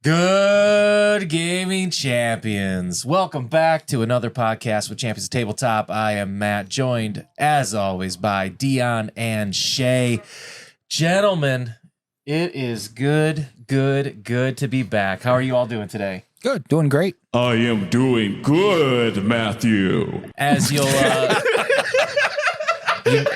Good gaming champions. Welcome back to another podcast with Champions of Tabletop. I am Matt, joined as always by Dion and Shay. Gentlemen, it is good to be back. How are you all doing today? Good, doing great. I am doing good, Matthew. As you'll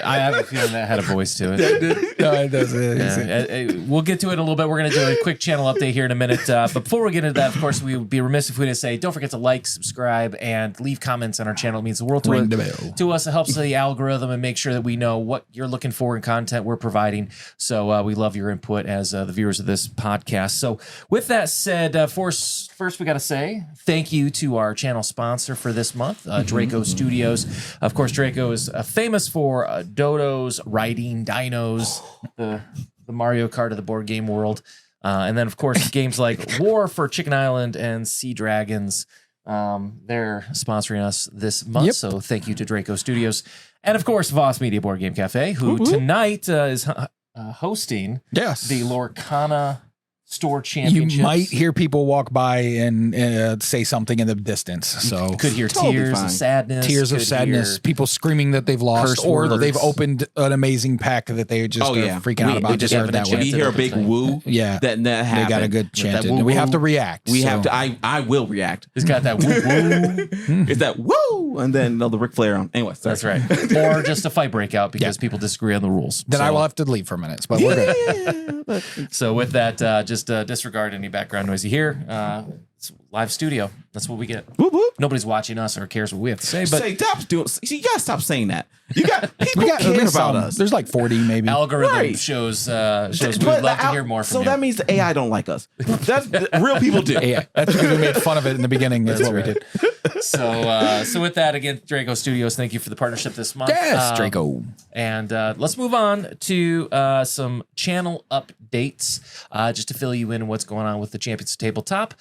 I have a feeling that had a voice to it. No, it doesn't. We'll get to it in a little bit. We're going to do a quick channel update here in a minute. But before we get into that, of course, we would be remiss if we didn't say, don't forget to like, subscribe, and leave comments on our channel. It means the world to us. It helps the algorithm and make sure that we know what you're looking for in content we're providing. So we love your input as the viewers of this podcast. So with that said, first we got to say thank you to our channel sponsor for this month, Draco Studios. Of course, Draco is famous for dodos, riding, dinos, the Mario Kart of the board game world. And then, of course, games like War for Chicken Island and Sea Dragons. They're sponsoring us this month. Yep. So thank you to Draco Studios. And, of course, Voss Media Board Game Cafe, who tonight is hosting the Lorcana Store Championships. You might hear people walk by and say something in the distance. So you could hear tears of sadness, people screaming that they've lost, or they've opened an amazing pack that they just are freaking out about. Just heard that way. You hear a big woo, that happened. They got a good chant. And we have to react. We have to. I will react. It's got that woo woo. It's that woo, and then the Ric Flair on. Anyway, that's right. Or just a fight breakout because people disagree on the rules. Then I will have to leave for a minute, but we're good. So with that, just disregard any background noise you hear. It's live studio. That's what we get. Whoop, whoop. Nobody's watching us or cares what we have to say. But you gotta stop saying that. You got people care about us. There's like 40 maybe. Algorithm shows we'd love to hear more from you. So that means the AI don't like us. That's real people do. Yeah, that's because we made fun of it in the beginning. That's what we did. So with that, again, Draco Studios, thank you for the partnership this month. Yes, Draco. And let's move on to some channel updates, just to fill you in on what's going on with the Champions of Tabletop.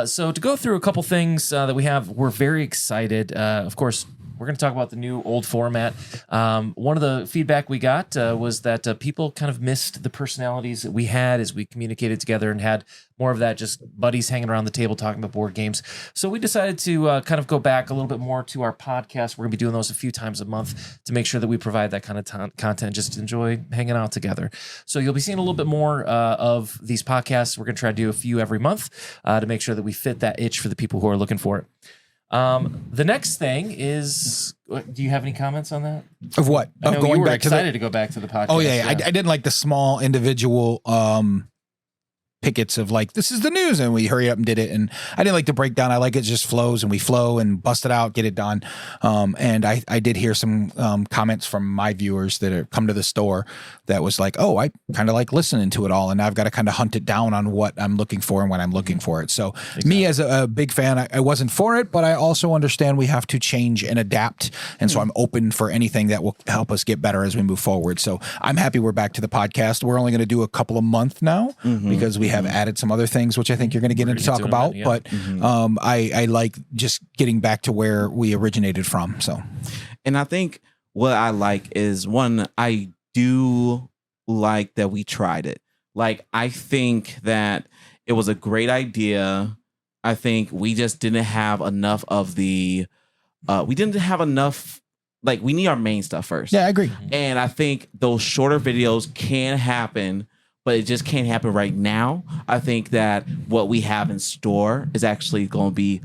So to go through a couple things that we have, we're very excited. Of course, we're going to talk about the new old format. One of the feedback we got was that people kind of missed the personalities that we had as we communicated together and had more of that just buddies hanging around the table talking about board games. So we decided to kind of go back a little bit more to our podcast. We're going to be doing those a few times a month to make sure that we provide that kind of content, just enjoy hanging out together. So you'll be seeing a little bit more of these podcasts. We're going to try to do a few every month to make sure that we fit that itch for the people who are looking for it. The next thing is, do you have any comments on that? Of what? Of going you were back excited to go back to the podcast. Oh yeah. I didn't like the small individual pickets of like, this is the news, and we hurry up and did it. And I didn't like the breakdown. I like it just flows and we flow and bust it out, get it done. And I did hear some comments from my viewers that have come to the store that was like, oh, I kind of like listening to it all, and I've got to kind of hunt it down on what I'm looking for and when I'm looking for it. So me as a big fan, I wasn't for it, but I also understand we have to change and adapt. And so I'm open for anything that will help us get better as we move forward. So I'm happy we're back to the podcast. We're only going to do a couple of months now because we have added some other things, which I think you're going to get into talk about. But I like just getting back to where we originated from. So, and I think what I like is, one, I do like that we tried it. Like, I think that it was a great idea. I think we just didn't have enough of the, we need our main stuff first. Yeah, I agree. And I think those shorter videos can happen, but it just can't happen right now. I think that what we have in store is actually going to be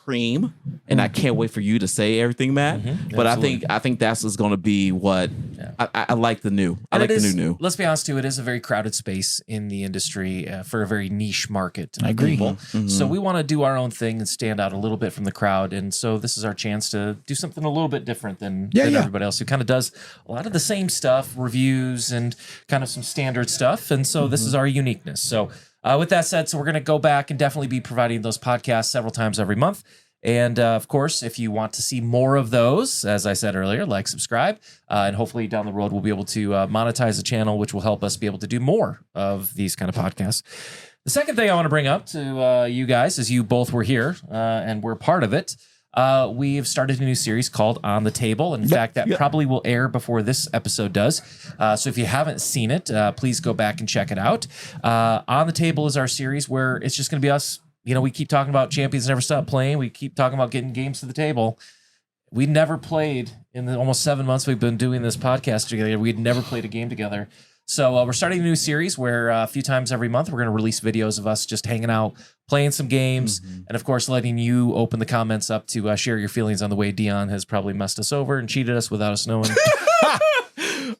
preem, and I can't wait for you to say everything, Matt. But absolutely. I think that's just going to be what I like the new. I like the new. Let's be honest, too. It is a very crowded space in the industry for a very niche market. I agree. People. So we want to do our own thing and stand out a little bit from the crowd. And so this is our chance to do something a little bit different than everybody else who kind of does a lot of the same stuff, reviews and kind of some standard stuff. And so this is our uniqueness. So with that said, so we're going to go back and definitely be providing those podcasts several times every month. And of course, if you want to see more of those, as I said earlier, like, subscribe, and hopefully down the road we'll be able to monetize the channel, which will help us be able to do more of these kind of podcasts. The second thing I want to bring up to you guys, as you both were here and we're part of it, we have started a new series called On the Table. In fact, that probably will air before this episode does. So if you haven't seen it, please go back and check it out. On the Table is our series where it's just going to be us. We keep talking about Champions Never Stop Playing. We keep talking about getting games to the table. We never played in the almost 7 months we've been doing this podcast together. We'd never played a game together. So we're starting a new series where a few times every month we're going to release videos of us just hanging out, playing some games, and of course letting you open the comments up to share your feelings on the way Dion has probably messed us over and cheated us without us knowing.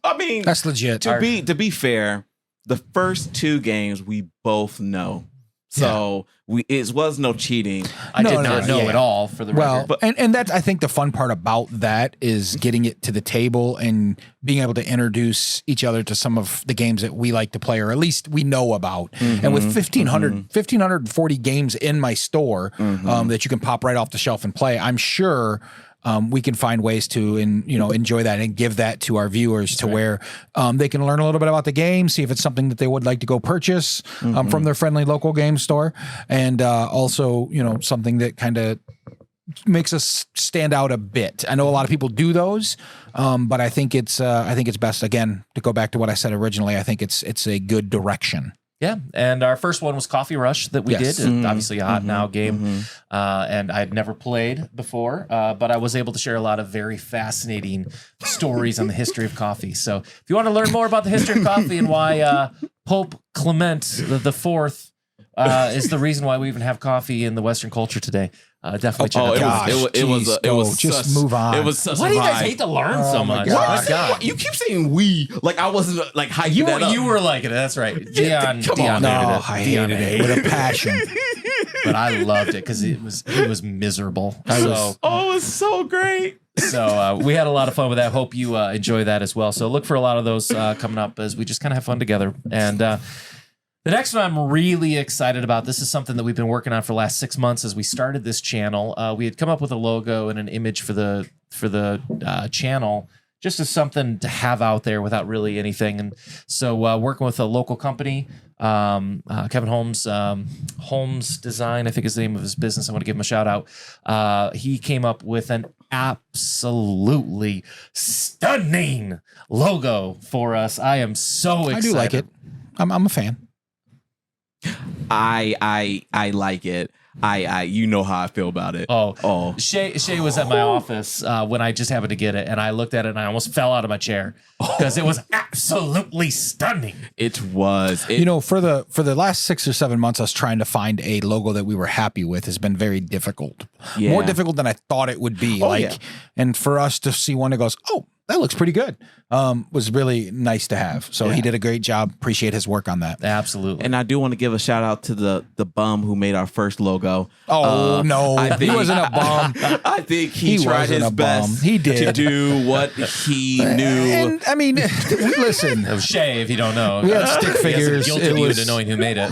I mean, that's legit. To be fair, the first 2 games we both know. So it was no cheating. I did not know at all, for the record. Well, and that's, I think the fun part about that is getting it to the table and being able to introduce each other to some of the games that we like to play, or at least we know about. And with 1,540 games in my store that you can pop right off the shelf and play, I'm sure we can find ways to enjoy that and give that to our viewers to where they can learn a little bit about the game, see if it's something that they would like to go purchase from their friendly local game store, and also something that kind of makes us stand out a bit. I know a lot of people do those, but I think it's best, again, to go back to what I said originally. I think it's a good direction. Yeah, and our first one was Coffee Rush that we did. Obviously a hot now game, and I'd never played before, but I was able to share a lot of very fascinating stories on the history of coffee. So if you want to learn more about the history of coffee and why Pope Clement the Fourth is the reason why we even have coffee in the Western culture today, definitely check it out. It was just move on. It was such Why a do you vibe. guys hate to learn so much? God. You keep saying we, like I wasn't like hyping that up. You were liking it. That's right. Dion No, I hated it with a passion. But I loved it because it was miserable. It was so great. So we had a lot of fun with that. Hope you enjoy that as well. So look for a lot of those coming up as we just kind of have fun together. And the next one I'm really excited about. This is something that we've been working on for the last 6 months as we started this channel. We had come up with a logo and an image for the channel, just as something to have out there without really anything. And so working with a local company, Kevin Holmes, Holmes Design, I think is the name of his business. I want to give him a shout out. He came up with an absolutely stunning logo for us. I am so excited. I do like it. I'm a fan. I like it. I you know how I feel about it. Oh. Shay was at my office when I just happened to get it, and I looked at it and I almost fell out of my chair because it was absolutely stunning. It was. For the last 6 or 7 months, us trying to find a logo that we were happy with has been very difficult. Yeah. More difficult than I thought it would be. And for us to see one that goes, oh, that looks pretty good, was really nice to have. So he did a great job. Appreciate his work on that. Absolutely. And I do want to give a shout out to the bum who made our first logo. Oh, no. He wasn't a bum. I think he tried his best he did. to do what he knew. And, I mean, listen. It was Shay, if you don't know. We had stick figures. Guilted you into knowing who made it.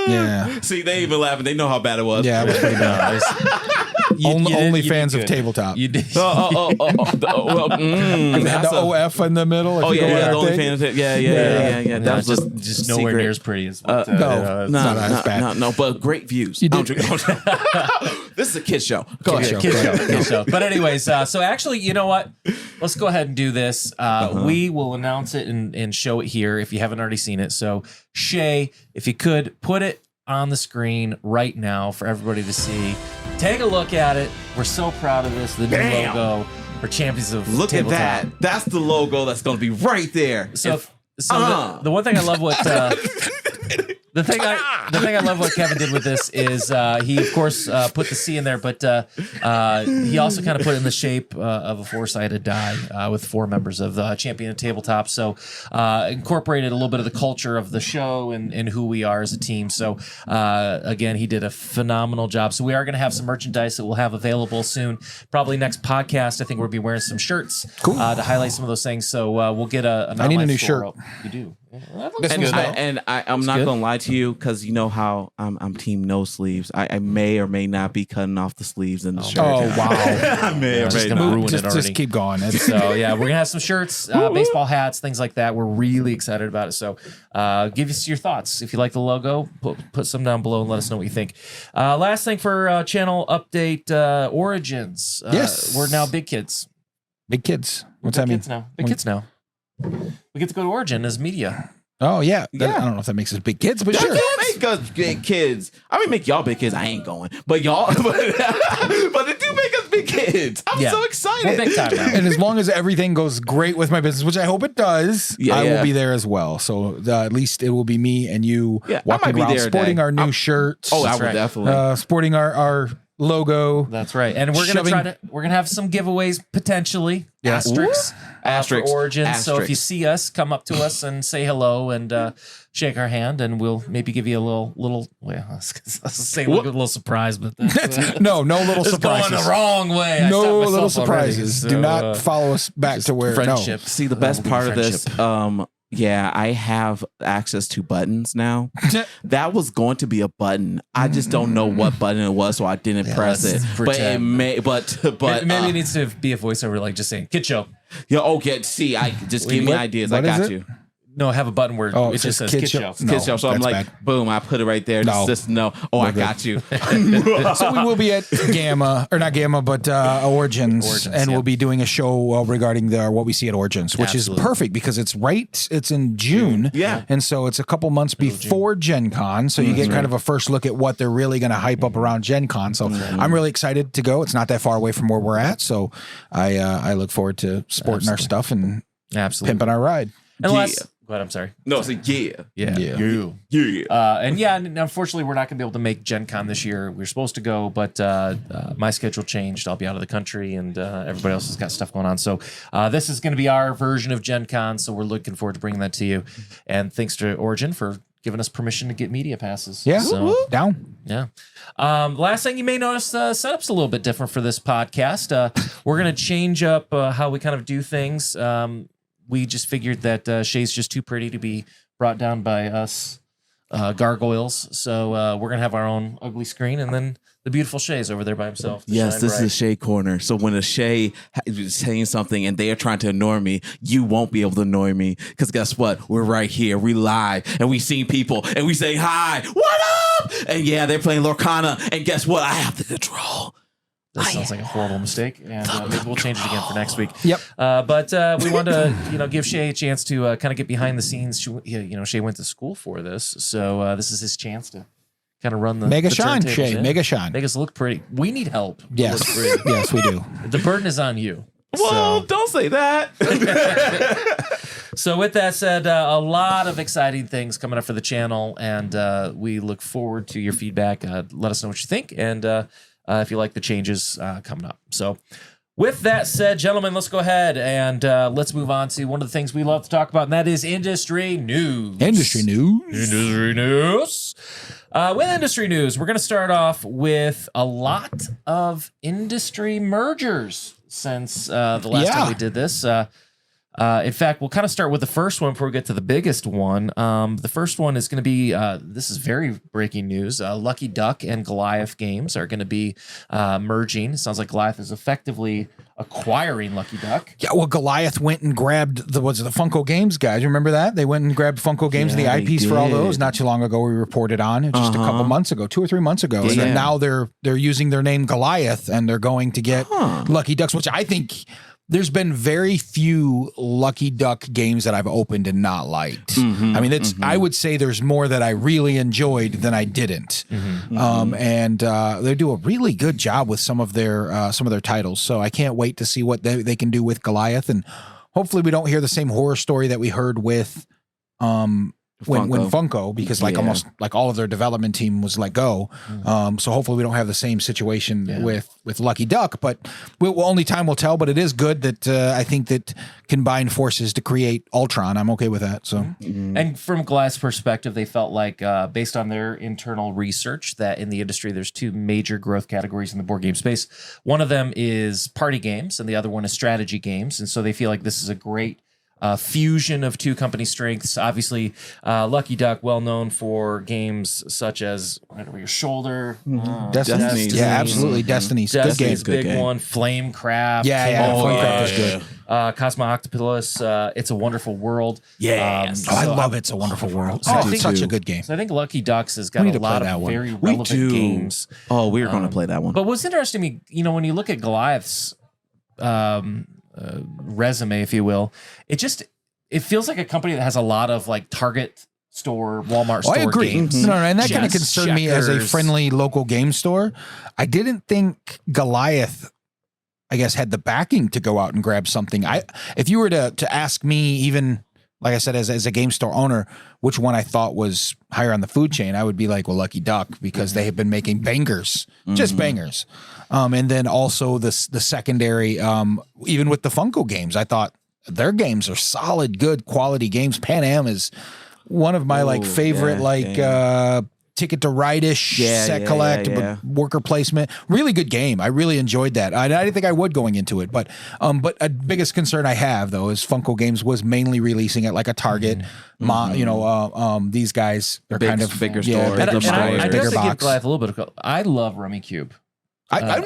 Yeah. See, they even laughing. They know how bad it was. Yeah, it was pretty bad. Only fans of tabletop. You did. And the OF in the middle. The only fans. Yeah. That was just nowhere near as pretty as no, it's not as bad. No, but great views. This is a kid show. Kid show. But anyways, so actually, you know what? Let's go ahead and do this. We will announce it and show it here if you haven't already seen it. So Shay, if you could put it on the screen right now for everybody to see. Take a look at it. We're so proud of this. The new logo for Champions of Look Tabletop. at that. That's the logo that's going to be right there. So the one thing I love what the thing I love what Kevin did with this is he of course put the C in there, but he also kind of put it in the shape of a four-sided die with 4 members of Champion of Tabletop. So incorporated a little bit of the culture of the show and who we are as a team. So again, he did a phenomenal job. So we are going to have some merchandise that we'll have available soon. Probably next podcast, I think we'll be wearing some shirts to highlight some of those things. So we'll get a I need a new shirt. You do. That looks good, though. I'm not gonna lie to you because you know how I'm team no sleeves. I may or may not be cutting off the sleeves in the shirt. Oh wow! I may or may not. Ruin it already. Just keep going. So yeah, we're gonna have some shirts, baseball hats, things like that. We're really excited about it. So give us your thoughts. If you like the logo, put some down below and let us know what you think. Last thing for channel update, Origins. Yes, we're now big kids. Big kids. What's that mean? Big kids now. We get to go to Origin as media. Oh yeah. I don't know if that makes us big kids, but sure. Make us big kids. I mean, make y'all big kids. I ain't going, but y'all, but it do make us big kids. I'm so excited. We're big time now. And as long as everything goes great with my business, which I hope it does, I will be there as well. So at least it will be me and you walking around sporting our new shirts. Oh, I would definitely sporting our logo. That's right. And we're gonna have some giveaways potentially. Yeah. Asterisks. Asterisks. For Origin. Asterisks. So if you see us, come up to us and say hello and shake our hand, and we'll maybe give you a little. Well, I was say a little surprise, but that's, no little surprises. Going the wrong way. No little surprises. Already, so, do not follow us back to where friendship. No. See, the best part of this. Yeah, I have access to buttons now. That was going to be a button. I just don't know what button it was, so I didn't press it. But it may. But maybe it needs to be a voiceover, like just saying "kid show." Yeah. Okay. See, I just give me ideas. I got you. No, have a button where it just says Kid Show. No, Kid Show. So I'm like, boom, I put it right there. Just no. Oh, I got you. So we will be at Gamma, or not Gamma, but Origins, and we'll be doing a show regarding what we see at Origins, which is perfect because it's in June. Yeah. And so it's a couple months before Gen Con. So you get kind of a first look at what they're really going to hype up around Gen Con. So I'm really excited to go. It's not that far away from where we're at. So I look forward to sporting our stuff and pimping our ride. Go ahead, I'm sorry. No, it's and unfortunately, we're not going to be able to make Gen Con this year. We were supposed to go, but my schedule changed. I'll be out of the country, and everybody else has got stuff going on. So this is going to be our version of Gen Con, so we're looking forward to bringing that to you. And thanks to Origin for giving us permission to get media passes. Yeah, so, down. Yeah. Last thing you may notice, setup's a little bit different for this podcast. We're going to change up how we kind of do things. We just figured that Shay's just too pretty to be brought down by us gargoyles. So we're going to have our own ugly screen, and then the beautiful Shay's over there by himself. Yes, this is a Shay corner. So when a Shay is saying something and they are trying to annoy me, you won't be able to annoy me. Because guess what? We're right here. We live, and we see people, and we say, hi, what up? And yeah, they're playing Lorcana, and guess what? I have the control. That sounds like a horrible mistake, and maybe we'll change it again for next week. Yep. But we wanted to, give Shay a chance to kind of get behind the scenes. Shay went to school for this, so this is his chance to kind of run the mega the shine, turntables. Shay. Mega shine. Make us look pretty. We need help. Yes. Yes, we do. The burden is on you. Well, don't say that. So with that said, a lot of exciting things coming up for the channel, and we look forward to your feedback. Let us know what you think, and if you like the changes coming up. So with that said, gentlemen, let's go ahead and let's move on to one of the things we love to talk about, and that is industry news. With industry news, we're going to start off with a lot of industry mergers since the last time we did this. In fact, we'll kind of start with the first one before we get to the biggest one. The first one is going to be, this is very breaking news. Lucky Duck and Goliath Games are going to be merging. It sounds like Goliath is effectively acquiring Lucky Duck. Yeah, well, Goliath went and grabbed the Funko Games guys. Remember that? They went and grabbed Funko Games and the IPs for all those not too long ago. We reported on it just a couple months ago, 2 or 3 months ago. And then now they're using their name Goliath, and they're going to get Lucky Ducks, which I think... There's been very few Lucky Duck games that I've opened and not liked. I mean, I would say there's more that I really enjoyed than I didn't. And they do a really good job with some of their titles. So I can't wait to see what they can do with Goliath, and hopefully we don't hear the same horror story that we heard with when Funko, because almost like all of their development team was let go. So hopefully we don't have the same situation with Lucky Duck, but only time will tell. But it is good that I think that combined forces to create Ultron. I'm okay with that. So, and from Goliath's perspective, they felt like based on their internal research that in the industry, there's 2 major growth categories in the board game space. One of them is party games, and the other one is strategy games. And so they feel like this is a great fusion of two company strengths. Obviously, Lucky Duck, well known for games such as Right Over Your Shoulder, Destiny. Yeah, absolutely. Destiny's good game. Destiny's big one. Flamecraft. Flamecraft is good. Cosmo Octopus. It's a Wonderful World. Yes. I love It's a Wonderful World. I think It's such a good game. So I think Lucky Ducks has got a lot of very relevant games. Oh, we're going to play that one. But what's interesting to me, when you look at Goliath's resume, if you will, it feels like a company that has a lot of like Target store, Walmart store I agree. games. No, and that kind of concerned me as a friendly local game store. I didn't think Goliath, I guess, had the backing to go out and grab something. If you were to ask me, even like I said, as a game store owner, which one I thought was higher on the food chain, I would be like, well, Lucky Duck, because they have been making bangers, just bangers. And then also the secondary, even with the Funko games, I thought their games are solid, good quality games. Pan Am is one of my favorite Ticket to Ride-ish set collect, but worker placement. Really good game. I really enjoyed that. I didn't think I would going into it, but a biggest concern I have though is Funko Games was mainly releasing at like a Target. These guys are kind of bigger stores. I bigger give box. Goliath a little bit of. I love Rummy Cube. I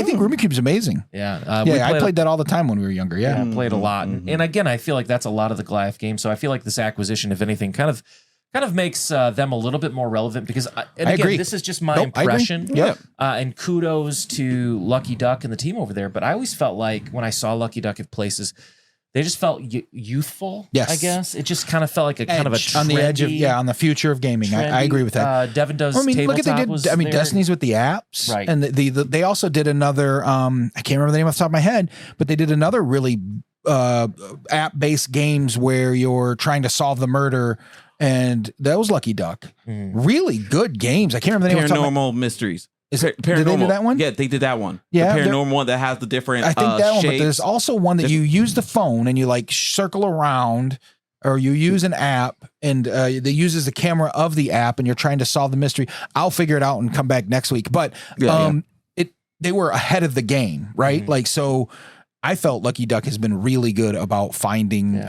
think Rummy Cube's amazing. Yeah, I played that all the time when we were younger. Yeah, I played a lot, and again, I feel like that's a lot of the Goliath games. So I feel like this acquisition, if anything, kind of makes them a little bit more relevant because, I agree. This is just my impression. Yeah, and kudos to Lucky Duck and the team over there. But I always felt like when I saw Lucky Duck at places, they just felt youthful. Yes, I guess it just kind of felt like a kind of a trendy, on the edge of on the future of gaming. I agree with that. Devin does. Look at they did. Destiny's with the apps, right? And they also did another. I can't remember the name off the top of my head, but they did another really app-based games where you're trying to solve the murder. And that was Lucky Duck. Really good games. I can't remember the name of the Paranormal Mysteries. Did they do that one? Yeah, they did that one. Yeah, the paranormal one that has the different. I think that one. shapes. But there's also one that you use the phone and you like circle around, or you use an app and that uses the camera of the app, and you're trying to solve the mystery. I'll figure it out and come back next week. But they were ahead of the game, right? Like so, I felt Lucky Duck has been really good about finding.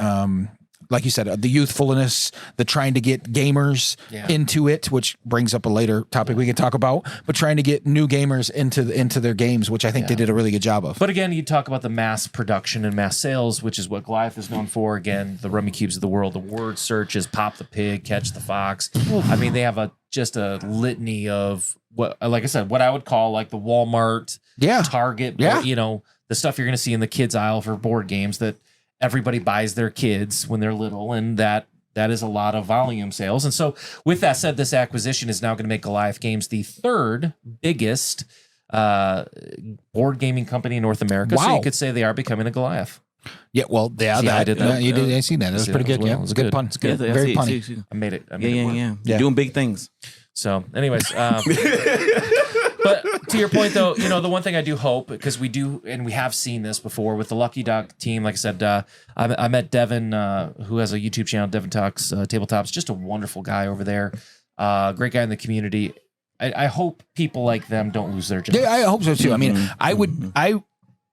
Like you said, the youthfulness, the trying to get gamers into it, which brings up a later topic we can talk about, but trying to get new gamers into their games, which I think they did a really good job of. But again, you talk about the mass production and mass sales, which is what Goliath is known for. Again, the Rummy Cubes of the world, the word searches, Pop the Pig, Catch the Fox. I mean, they have just a litany of what, like I said, what I would call like the Walmart, Target, the stuff you're going to see in the kids aisle for board games that everybody buys their kids when they're little, and that is a lot of volume sales. And so with that said, this acquisition is now going to make Goliath Games the third biggest board gaming company in North America. Wow. So you could say they are becoming a Goliath. Yeah, well, I did that. You did. I see that. It was pretty good. Well. Yeah, it was a good pun. It's good. Very punny. I made it. You're doing big things. So, anyways, but to your point, though, the one thing I do hope, because we do, and we have seen this before with the Lucky Duck team, like I said, I met Devin, who has a YouTube channel, Devin Talks Tabletops, just a wonderful guy over there, great guy in the community. I hope people like them don't lose their jobs. Yeah, I hope so too. I mean,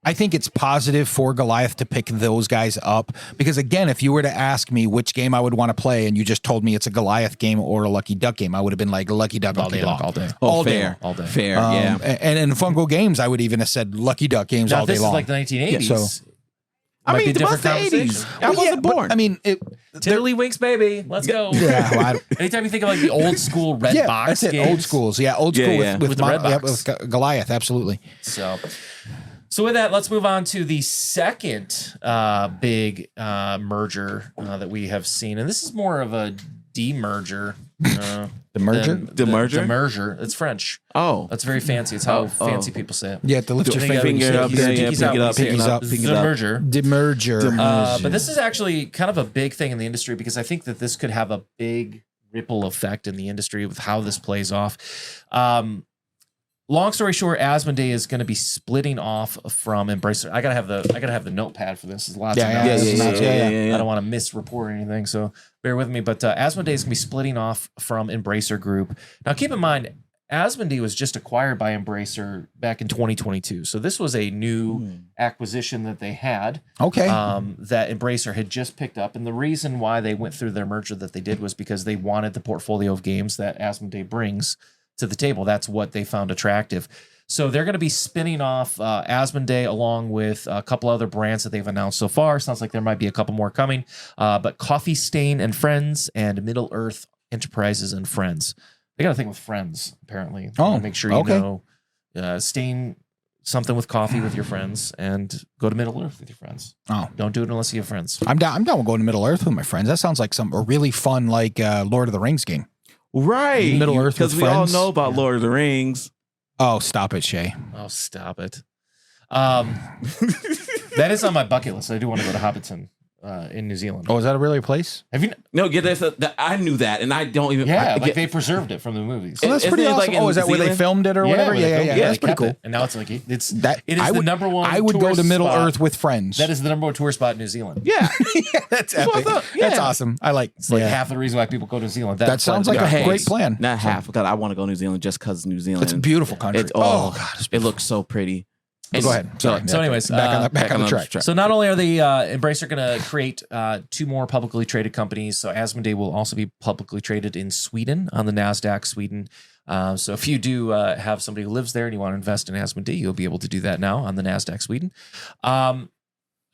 I think it's positive for Goliath to pick those guys up because, again, if you were to ask me which game I would want to play and you just told me it's a Goliath game or a Lucky Duck game, I would have been like Lucky Duck all day long. All day. All fair. day. All day. Fair, yeah. And in Funko Games, I would even have said Lucky Duck games all day long. This is like the 1980s. Yeah, so. I mean, it was the 80s. I wasn't born. I mean, Tiddlywinks, baby. Let's go. Yeah, anytime you think of like the old school red box that's it. games. Old schools. Yeah, old school with the red box. With Goliath, absolutely. So with that, let's move on to the second big merger that we have seen. And this is more of a demerger. Demerger. It's French. Oh. That's very fancy. It's how fancy people say it. You have to lift your finger up. Pick it up. Demerger. But this is actually kind of a big thing in the industry because I think that this could have a big ripple effect in the industry with how this plays off. Long story short, Asmodee is going to be splitting off from Embracer. I gotta have the notepad for this. There's lots of notes. I don't want to misreport anything, so bear with me. But Asmodee is going to be splitting off from Embracer Group. Now, keep in mind, Asmodee was just acquired by Embracer back in 2022. So this was a new acquisition that they had. Okay. That Embracer had just picked up. And the reason why they went through their merger that they did was because they wanted the portfolio of games that Asmodee brings to the table. That's what they found attractive. So they're going to be spinning off Asmodee along with a couple other brands that they've announced so far. Sounds like there might be a couple more coming. But Coffee Stain and Friends and Middle Earth Enterprises and Friends. They got a thing with friends, apparently. Make sure you know, stain something with coffee with your friends and go to Middle Earth with your friends. Oh, don't do it unless you have friends. I'm down with going to Middle Earth with my friends. That sounds like a really fun, like Lord of the Rings game. Right. Middle Earth with friends. Because we all know about Lord of the Rings. Oh, stop it, Shay. Oh, stop it. That is on my bucket list. I do want to go to Hobbiton. In New Zealand. Oh, is that really a place? Have you? No, get this. I knew that, and I don't even. Yeah, they preserved it from the movies. Oh, that's pretty awesome. Is that where they filmed it or whatever? Yeah. That's pretty cool. And now it's like it is the number one. I would go to Middle Earth with friends. That is the number one tour spot in New Zealand. Yeah, that's epic. That's awesome. I like. It's like half the reason why people go to New Zealand. That sounds like a great plan. Not half. God, I want to go to New Zealand just because New Zealand. It's a beautiful country. God, it looks so pretty. Go ahead. So anyways, back on the track. So not only are the Embracer going to create 2 more publicly traded companies, so Asmodee will also be publicly traded in Sweden on the NASDAQ Sweden. So if you do have somebody who lives there and you want to invest in Asmodee, you'll be able to do that now on the NASDAQ Sweden.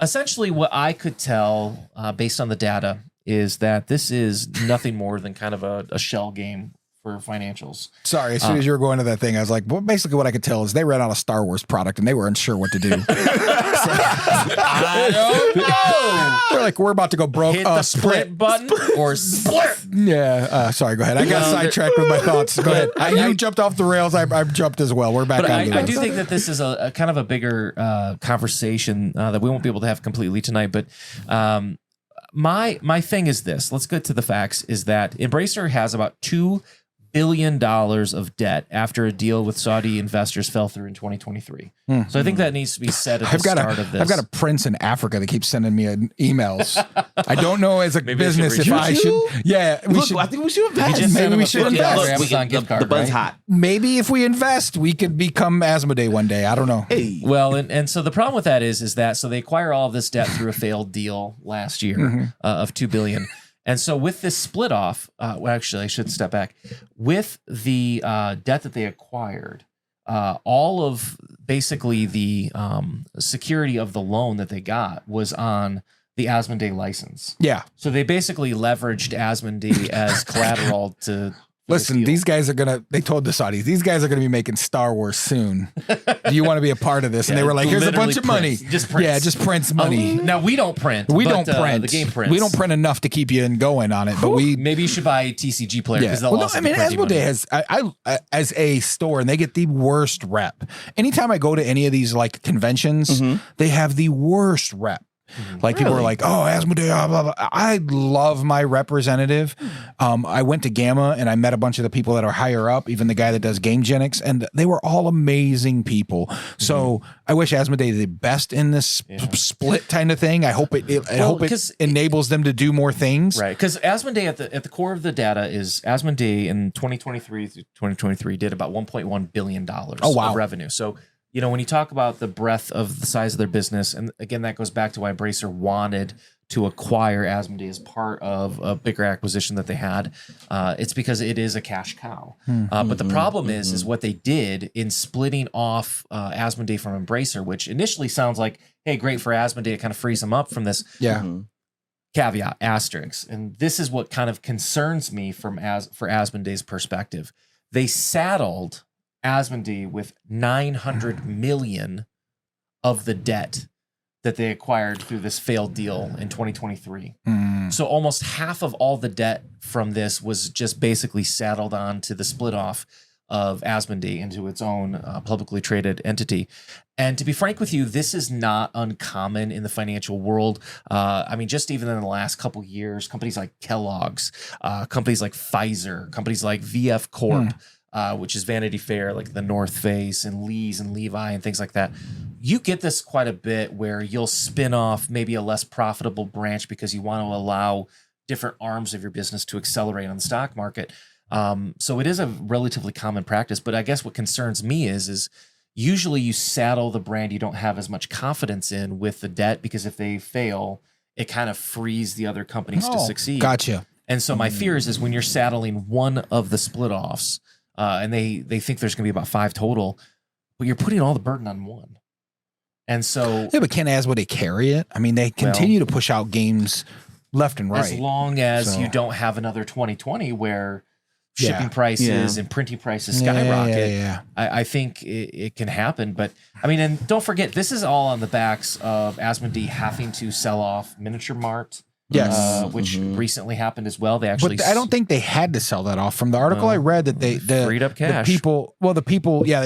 Essentially, what I could tell based on the data is that this is nothing more than kind of a shell game for financials. Sorry, as soon as you were going to that thing, I was like, well, basically what I could tell is they ran out of Star Wars product and they weren't sure what to do. I don't know. They're like, we're about to go broke. Hit the split button or split. Yeah. Sorry, go ahead. I got sidetracked with my thoughts. Go ahead. You jumped off the rails. I jumped as well. We're back on the rails. I do think that this is a kind of a bigger conversation that we won't be able to have completely tonight, but my thing is this. Let's get to the facts, is that Embracer has about $2 billion of debt after a deal with Saudi investors fell through in 2023. So I think that needs to be said at the start of this. I've got a prince in Africa that keeps sending me emails. I don't know as a business if I should. Yeah, I think we should invest. Maybe we should invest. Amazon gift card, the buzz hot. Maybe if we invest, we could become Asmodee one day. I don't know. Hey. Well, and so the problem with that is that so they acquire all of this debt through a failed deal last year of $2 billion. And so with this split off, actually, I should step back. With the debt that they acquired, all of basically the security of the loan that they got was on the Asmodee license. Yeah. So they basically leveraged Asmodee as collateral to... Listen, these guys are they told the Saudis, these guys are going to be making Star Wars soon. Do you want to be a part of this? And they were like, here's a bunch of money. Just print. Yeah, just print money. Now, we don't print. We don't print. The game prints. We don't print enough to keep you going on it. But maybe you should buy a TCG player because they'll also be printing money. Asmodee has, as a store, and they get the worst rep. Anytime I go to any of these like conventions, they have the worst rep. Like people are like, oh, Asmodee, blah, blah, blah. I love my representative. I went to Gamma and I met a bunch of the people that are higher up, even the guy that does Gamegenics, and they were all amazing people. So I wish Asmodee the best in this split kind of thing. I hope it enables them to do more things. Right, because Asmodee at the core of the data is Asmodee in 2023 through 2023 did about $1.1 billion of revenue. So when you talk about the breadth of the size of their business, and again, that goes back to why Embracer wanted to acquire Asmodee as part of a bigger acquisition that they had. It's because it is a cash cow. But the problem is what they did in splitting off Asmodee from Embracer, which initially sounds like, hey, great for Asmodee, it kind of frees them up from this. Yeah. Caveat, asterisk. And this is what kind of concerns me for Asmodee's perspective. They saddled Asmodee with $900 million of the debt that they acquired through this failed deal in 2023. So almost half of all the debt from this was just basically saddled on to the split off of Asmodee into its own publicly traded entity. And to be frank with you, this is not uncommon in the financial world. I mean, just even in the last couple years, companies like Kellogg's, companies like Pfizer, companies like VF Corp, which is Vanity Fair, like the North Face and Lee's and Levi and things like that. You get this quite a bit where you'll spin off maybe a less profitable branch because you want to allow different arms of your business to accelerate on the stock market. So it is a relatively common practice. But I guess what concerns me is usually you saddle the brand you don't have as much confidence in with the debt, because if they fail, it kind of frees the other companies to succeed. Gotcha. And so my fear is when you're saddling one of the split offs, and they think there's going to be about 5 total, but you're putting all the burden on one. And so, yeah, but can't Asmodee carry it? I mean, they continue to push out games left and right. As long as you don't have another 2020 where shipping prices and printing prices skyrocket, I think it can happen. But I mean, and don't forget, this is all on the backs of Asmodee having to sell off Miniature Mart. Yes, which recently happened as well. They actually, but I don't think they had to sell that off. From the article I read, that they freed up cash. They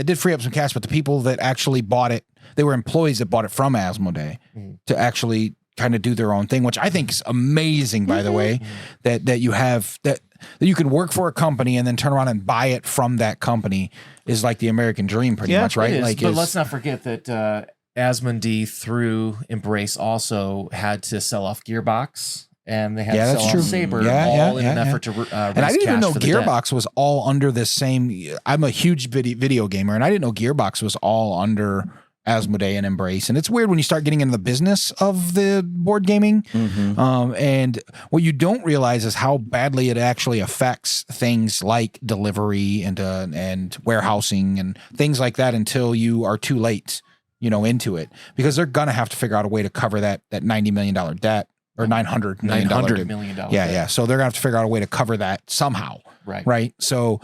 did free up some cash, but the people that actually bought it, they were employees that bought it from Asmodee to actually kind of do their own thing, which I think is amazing. By the way, that you have that you can work for a company and then turn around and buy it from that company is like the American dream, pretty much, right? Like, but let's not forget that. Asmodee through Embrace also had to sell off Gearbox, and they had to sell off Saber, all in an effort to raise and I didn't even know Gearbox was all under the same. I'm a huge video gamer, and I didn't know Gearbox was all under Asmodee and Embrace. And it's weird when you start getting into the business of the board gaming. And what you don't realize is how badly it actually affects things like delivery and warehousing and things like that until you are too late, into it, because they're going to have to figure out a way to cover that $90 million debt or $900 million. Yeah. So they're going to have to figure out a way to cover that somehow. Right. So,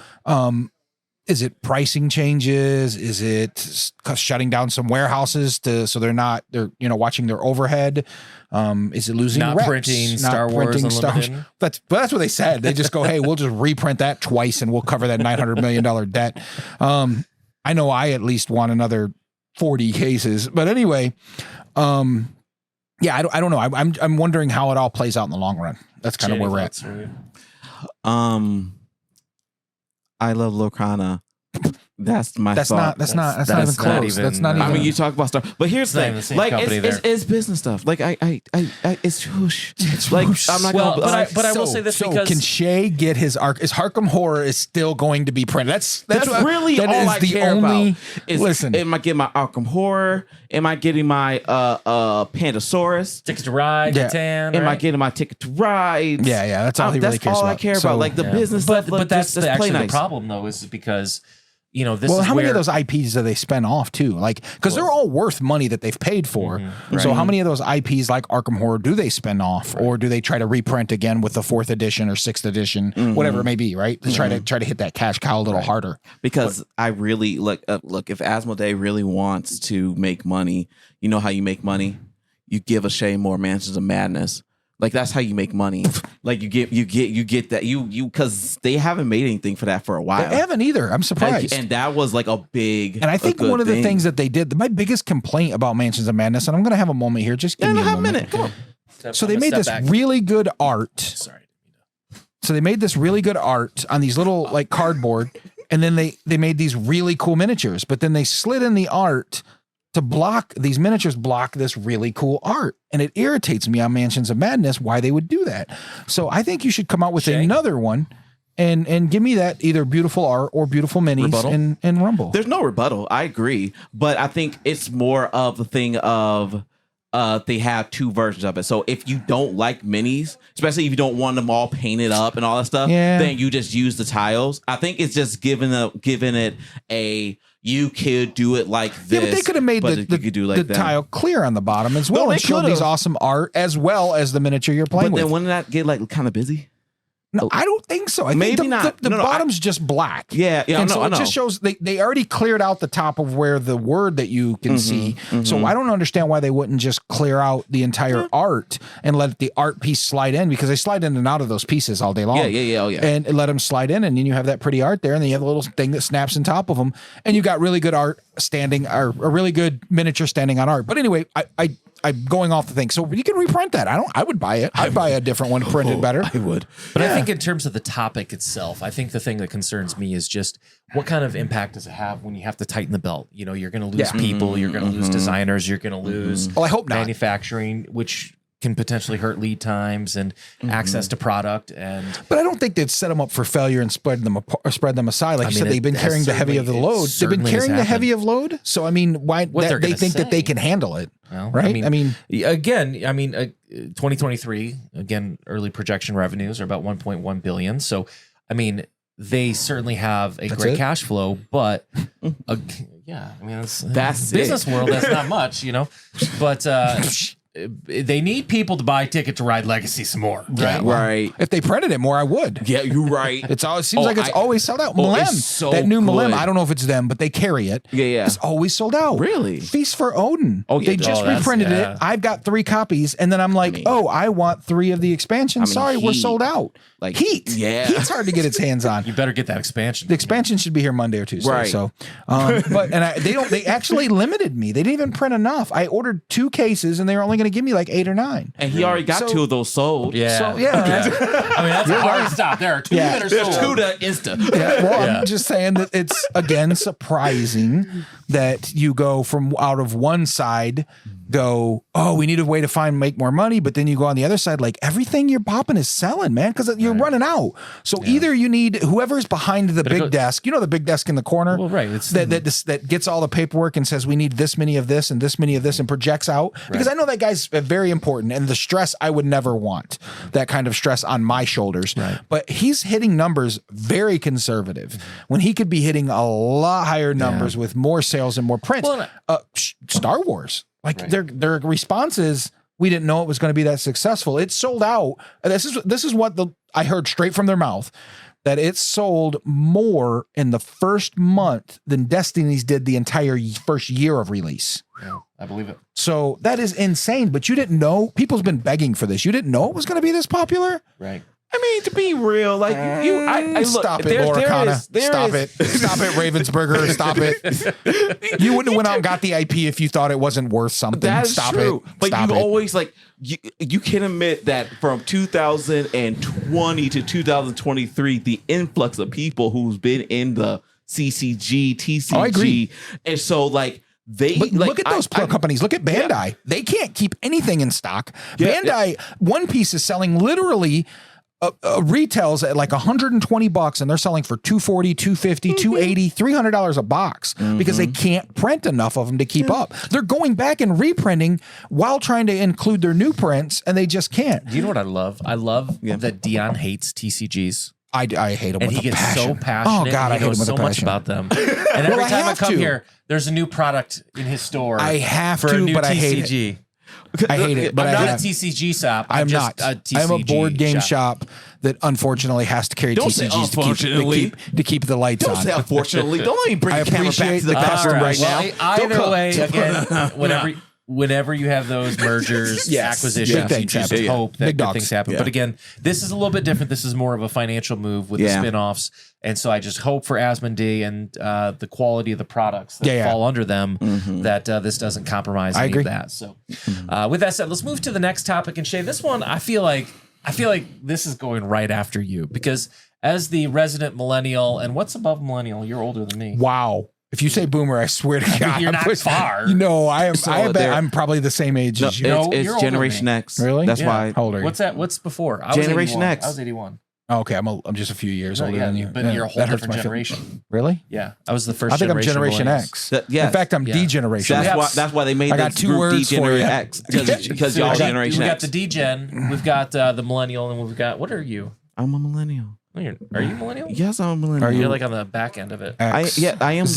is it pricing changes? Is it shutting down some warehouses so they're watching their overhead? Is it losing not reps? Printing Star Wars Unlimited? That's what they said. They just go, hey, we'll just reprint that twice and we'll cover that $900 million debt. I know I at least want another 40 cases, but anyway, I don't know. I'm wondering how it all plays out in the long run. That's kind of where we're at. I love Lorcana. That's my thought. That's not even close. That's not even. I mean, you talk about stuff, but here's the thing. Like, it's business stuff. Like, it's whoosh. It's like, whoosh. I'm not gonna. But I will say this because can Shay get his arc? Is Arkham Horror is still going to be printed? That's really all I care about. Listen, am I getting my Arkham Horror? Am I getting my Pandasaurus? Ticket to Ride, Catan? Am I getting my Ticket to Ride? Yeah. That's all he really cares about. That's all I care about. Like the business stuff. But that's actually the problem, though, is because. This how many of those IPs do they spend off too? Like, because they're all worth money that they've paid for. So how many of those IPs like Arkham Horror do they spend off, or do they try to reprint again with the 4th edition or 6th edition, whatever it may be, right? To try to hit that cash cow a little harder. Because I really look if Asmodee really wants to make money, you know how you make money? You give a Shay more Mansions of Madness. Like, that's how you make money. Like, you get that because they haven't made anything for that for a while. They haven't either. I'm surprised. And that was like a big. And I think one of the things that they did, my biggest complaint about Mansions of Madness, and I'm going to have a moment here. Just give me a minute. Come on. So they made this really good art. Sorry. So they made this really good art on these little like cardboard, and then they made these really cool miniatures. But then they slid in the art to block these miniatures, block this really cool art. And it irritates me on Mansions of Madness why they would do that. So I think you should come out with another one and give me that either beautiful art or beautiful minis and Rumble. There's no rebuttal. I agree. But I think it's more of the thing of they have 2 versions of it. So if you don't like minis, especially if you don't want them all painted up and all that stuff, then you just use the tiles. I think it's just giving it a you could do it like this. Yeah, but they could have made the tile clear on the bottom as well and show these awesome art as well as the miniature you're playing with. But then wouldn't that get like kind of busy? No, I don't think so. I Maybe think not. The bottom's just black. Yeah. And so it just shows they already cleared out the top of where the word that you can see. So I don't understand why they wouldn't just clear out the entire art and let the art piece slide in, because they slide in and out of those pieces all day long. Yeah. Oh, yeah. And let them slide in, and then you have that pretty art there, and then you have a little thing that snaps on top of them, and you got really good art standing, or a really good miniature standing on art. But anyway, I'm going off the thing. So you can reprint that. I would buy it. I'd buy a different one printed better. I would. But I think in terms of the topic itself, I think the thing that concerns me is just what kind of impact does it have when you have to tighten the belt? You're going to lose people. You're going to lose designers. You're going to lose well, I hope not. manufacturing, which can potentially hurt lead times and access to product. But I don't think they'd set them up for failure and spread them aside. Like you said, they've been carrying the heavy of the load. They've been carrying the heavy of load. So I mean, why they think that they can handle it, right? I mean, 2023 again, early projection revenues are about 1.1 billion. So I mean, they certainly have a great cash flow, but that's business world. That's not much, but. They need people to buy a ticket to ride Legacy some more. Right. If they printed it more, I would. Yeah, you're right. It seems like it's always sold out. Malem, that new Malem, I don't know if it's them, but they carry it. Yeah. It's always sold out. Really? Feast for Odin. Oh, yeah. They just reprinted it. I've got 3 copies, and then I'm like, I want 3 of the expansions. Sorry, we're sold out. Like Heat. Yeah. Heat's hard to get its hands on. You better get that expansion. The expansion should be here Monday or Tuesday. Right. So, they actually limited me. They didn't even print enough. I ordered 2 cases, and they were only going to give me like 8 or 9. And he already got 2 of those sold. Yeah. So, that's a hard stop. There are 2 that are sold. There's 2 that Insta. Yeah. Well, I'm just saying that it's again surprising that you go from out of one side, we need a way to make more money, but then you go on the other side, like everything you're popping is selling, man, because you're running out. So either you need whoever's behind the big desk, the big desk in the corner, it's that gets all the paperwork and says we need this many of this and this many of this and projects out, because I know that guy's very important, and the stress I would never want that kind of stress on my shoulders. Right. But he's hitting numbers very conservative when he could be hitting a lot higher numbers with more sales and more prints. Well, Star Wars. Like their response is, we didn't know it was going to be that successful. It sold out. This is what I heard straight from their mouth, that it sold more in the first month than Destiny's did the entire first year of release. Yeah, I believe it. So that is insane. But you didn't know. People's been begging for this. You didn't know it was going to be this popular. Right. I mean, to be real, like I stop it, Laura Khanna. Stop it, Ravensburger. Stop it. You wouldn't have went out and got the IP if you thought it wasn't worth something. That is true. But Stop you it. always you can admit that from 2020 to 2023, the influx of people who's been in the CCG, TCG, I agree. And so look at those companies. Look at Bandai. Yeah. They can't keep anything in stock. Yeah, Bandai, One Piece is selling literally. Retails at like $120 and they're selling for $240, $250, $280, $300 a box because they can't print enough of them to keep up. They're going back and reprinting while trying to include their new prints, and they just can't. Do you know what I love? I love that Dion hates TCGs. I hate him, and he gets so passionate. Oh God, I hate him with so much about them. And every time I come here, there's a new product in his store. I have for to, a new but TCG. I hate it. I hate it, but I'm not a TCG shop. I'm not. I'm a board game shop that unfortunately has to carry TCGs to keep the lights on. Don't say unfortunately. Don't let me bring the camera back to the customer right now. Either way, again, whenever you have those mergers, acquisitions, you just hope that good things happen. But again, this is a little bit different. This is more of a financial move with the spinoffs. And so I just hope for Asmodee and the quality of the products that fall under them that this doesn't compromise any of that. So with that said, let's move to the next topic. And Shay, this one, I feel like this is going right after you, because as the resident millennial, and what's above millennial? You're older than me. Wow. If you say boomer, I swear to God, you're not far. No, I am. So I bet I'm probably the same age as you. It's Generation X. Really? That's why. How old are you? What's that? What's before? Generation X. I was 81. Oh, okay, I'm just a few years older than you. But you're a whole different generation. Really? Yeah, I was the first. I think I'm Generation X. In fact, I'm D-generation. That's why they made. I got 2 words for you. X because y'all Generation X. We got the D-Gen. We've got the millennial, and we've got. What are you? I'm a millennial. Are you millennial? Yes, I'm a millennial. You're like on the back end of it. I am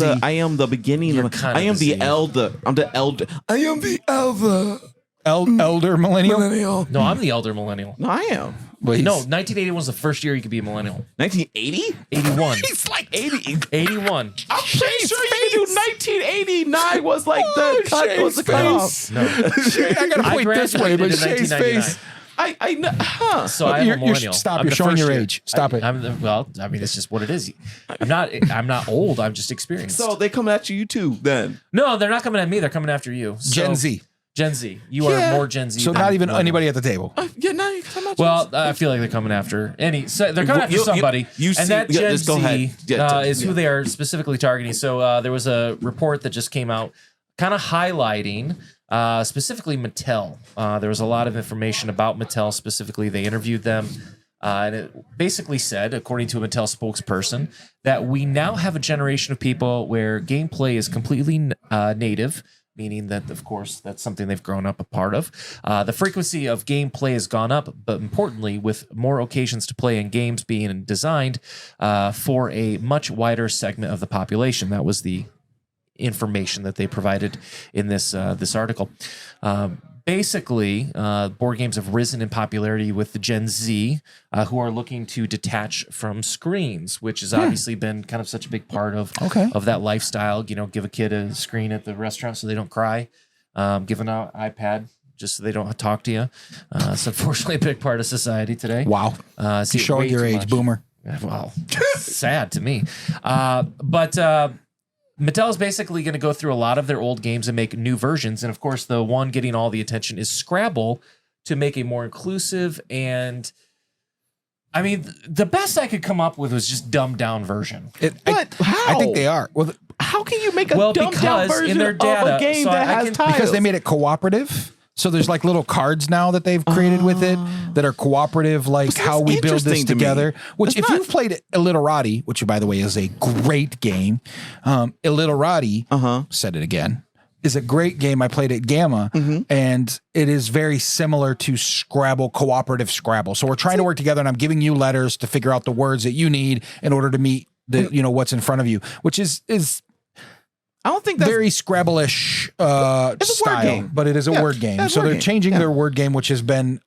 the beginning. I am the elder. I'm the elder. I am the elder. Elder millennial? No, I'm the elder millennial. No, I am. No, 1981 was the first year you could be a millennial. 1980? 81. He's like 80. 81. I'm pretty sure you can do 1989 was like the cutoff. No. I got to point this way, but Shay's face. I know. Huh. So I'm a millennial. Stop. You're showing your age. Stop it. It's just what it is. I'm not old. I'm just experienced. So they coming at you too then? No, they're not coming at me. They're coming after you. Gen Z. You are more Gen Z. So not even anybody at the table. I feel like they're coming after they're coming after somebody. And that Gen Z is who they are specifically targeting. So there was a report that just came out kind of highlighting specifically Mattel. There was a lot of information about Mattel specifically. They interviewed them. And it basically said, according to a Mattel spokesperson, that we now have a generation of people where gameplay is completely native, meaning that, of course, that's something they've grown up a part of. The frequency of gameplay has gone up, but importantly, with more occasions to play in games being designed for a much wider segment of the population. That was the information that they provided in this article. Basically, board games have risen in popularity with the Gen Z, who are looking to detach from screens, which has obviously been kind of such a big part of that lifestyle. You know, give a kid a screen at the restaurant so they don't cry. Give an iPad just so they don't talk to you. It's unfortunately a big part of society today. Wow. See, showing your age, boomer. Well, sad to me. But Mattel is basically going to go through a lot of their old games and make new versions. And of course, the one getting all the attention is Scrabble, to make a more inclusive and, I mean, the best I could come up with was just dumbed down version. How? I think they are. Well, how can you make a dumbed down version in their data, of a game that has tiles? Because they made it cooperative. So there's like little cards now that they've created with it that are cooperative, like how we build this together. Which, if you've played Illiterati, which by the way is a great game, Illiterati, said it again, is a great game. I played at Gamma, and it is very similar to Scrabble, cooperative Scrabble. So we're trying to work together, and I'm giving you letters to figure out the words that you need in order to meet the what's in front of you, which is I don't think that's very Scrabble-ish style, but it is a word game. So they're changing their word game, which has been,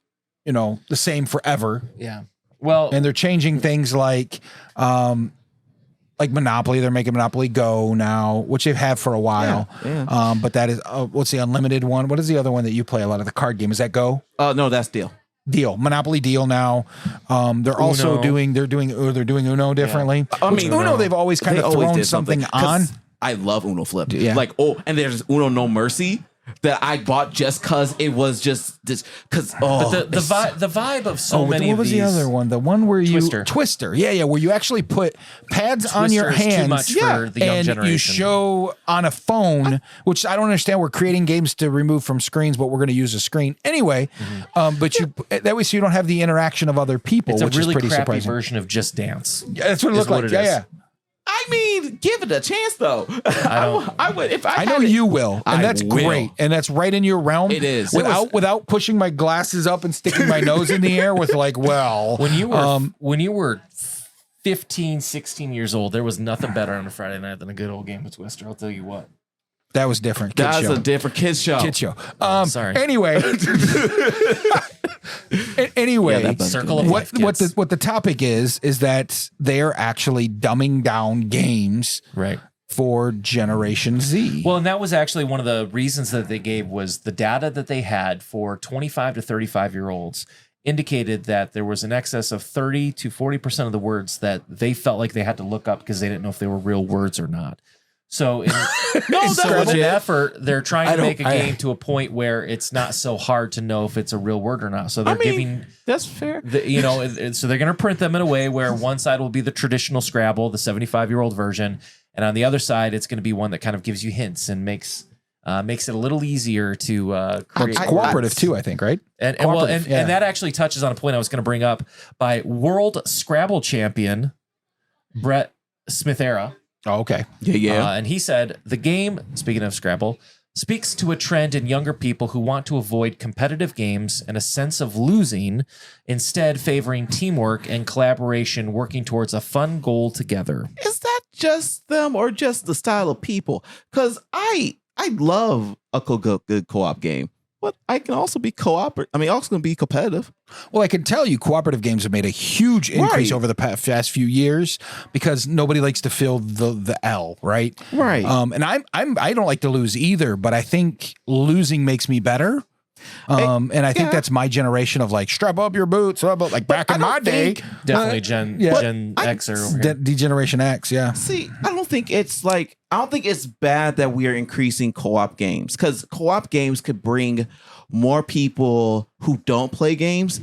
the same forever. Yeah. Well, and they're changing things like Monopoly. They're making Monopoly Go now, which they've had for a while. Yeah. But that is what's the unlimited one? What is the other one that you play a lot of? The card game, is that Go? No, that's Deal. Monopoly Deal now. They're also doing Uno differently. Yeah. Uno they've always kind of thrown something on. I love Uno Flip. Yeah. And there's Uno No Mercy that I bought just because it was just this. But the vibe of so many. What was the other one? The one where you Twister. Yeah, where you actually put pads on your hands. Too much for the young generation. You show on a phone, which I don't understand. We're creating games to remove from screens, but we're going to use a screen anyway. But that way, so you don't have the interaction of other people. It's which a really is pretty crappy surprising. version of Just Dance. Yeah, that's what it looked like. Yeah. I mean, give it a chance, though. I would if I know you will, and that's great, and that's right in your realm. It is without pushing my glasses up and sticking my nose in the air with when you were 15, 16 years old, there was nothing better on a Friday night than a good old game of Twister. I'll tell you what. That was different. That's a different kids show. Sorry. Anyway. Circle of life, what the topic is that they are actually dumbing down games for Generation Z. Well, and that was actually one of the reasons that they gave was the data that they had for 25 to 35-year-olds indicated that there was an excess of 30 to 40% of the words that they felt like they had to look up because they didn't know if they were real words or not. So with an effort, they're trying to make a game to a point where it's not so hard to know if it's a real word or not. So they're giving that's fair. So they're going to print them in a way where one side will be the traditional Scrabble, the 75-year-old version, and on the other side, it's going to be one that kind of gives you hints and makes it a little easier to create. It's cooperative too, I think, right? And that actually touches on a point I was going to bring up by World Scrabble champion Brett Smithera. Oh, okay. Yeah. And he said, the game, speaking of Scrabble, speaks to a trend in younger people who want to avoid competitive games and a sense of losing, instead favoring teamwork and collaboration, working towards a fun goal together. Is that just them or just the style of people? Because I love a good co-op game. But I can also be also going to be competitive. Well, I can tell you, cooperative games have made a huge increase over the past few years because nobody likes to feel the L, right? Right. And I don't like to lose either, but I think losing makes me better. And I think that's my generation of like strap up your boots, like back in my day. Definitely Gen X or Degeneration X, yeah. See, I don't think it's bad that we are increasing co-op games because co-op games could bring more people who don't play games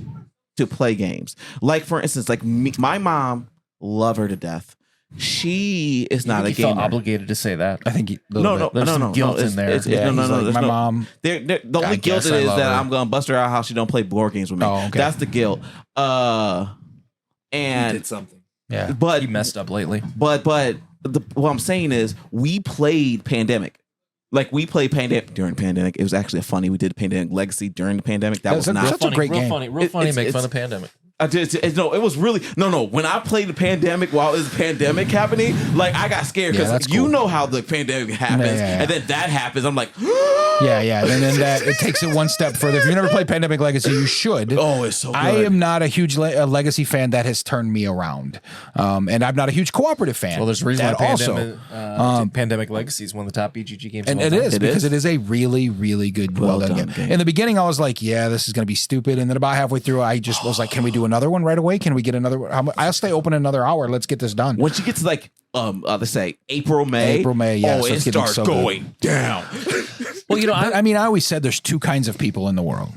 to play games. Like for instance, my mom, love her to death. she is not a He felt gamer. obligated to say that. I think There's some guilt in there. My mom. The only guilt is that I'm gonna bust her out how she don't play board games with me. Oh, okay. That's the guilt. He And did something. Yeah. but He messed up lately. what I'm saying is we played Pandemic. Like we played Pandemic during the pandemic. It was actually funny. We did Pandemic Legacy during the pandemic. That was not Such a great game. Real funny. It's- Make fun it's- of the pandemic. I did. No, it was really no. When I played the pandemic while it was pandemic happening, like I got scared because that's you cool. know how the pandemic happens, Yeah. and then that happens. I'm like, Yeah. And then that it takes it one step further. If you've never played Pandemic Legacy, you should. oh, it's so good. I am not a huge Legacy fan. That has turned me around, and I'm not a huge cooperative fan. Well, there's a reason why that Pandemic Legacy is one of the top BGG games. And of all it time. is because it is a really, really good, well done game. In the beginning, I was like, "Yeah, this is going to be stupid," and then about halfway through, I just was like, "Can we do another one right away? Can we get another one? I'll stay open another hour. Let's get this done." Once you get to like let's say April, May, yeah, oh, so it it's getting starts so going down. Well, you know, I mean, I always said there's two kinds of people in the world.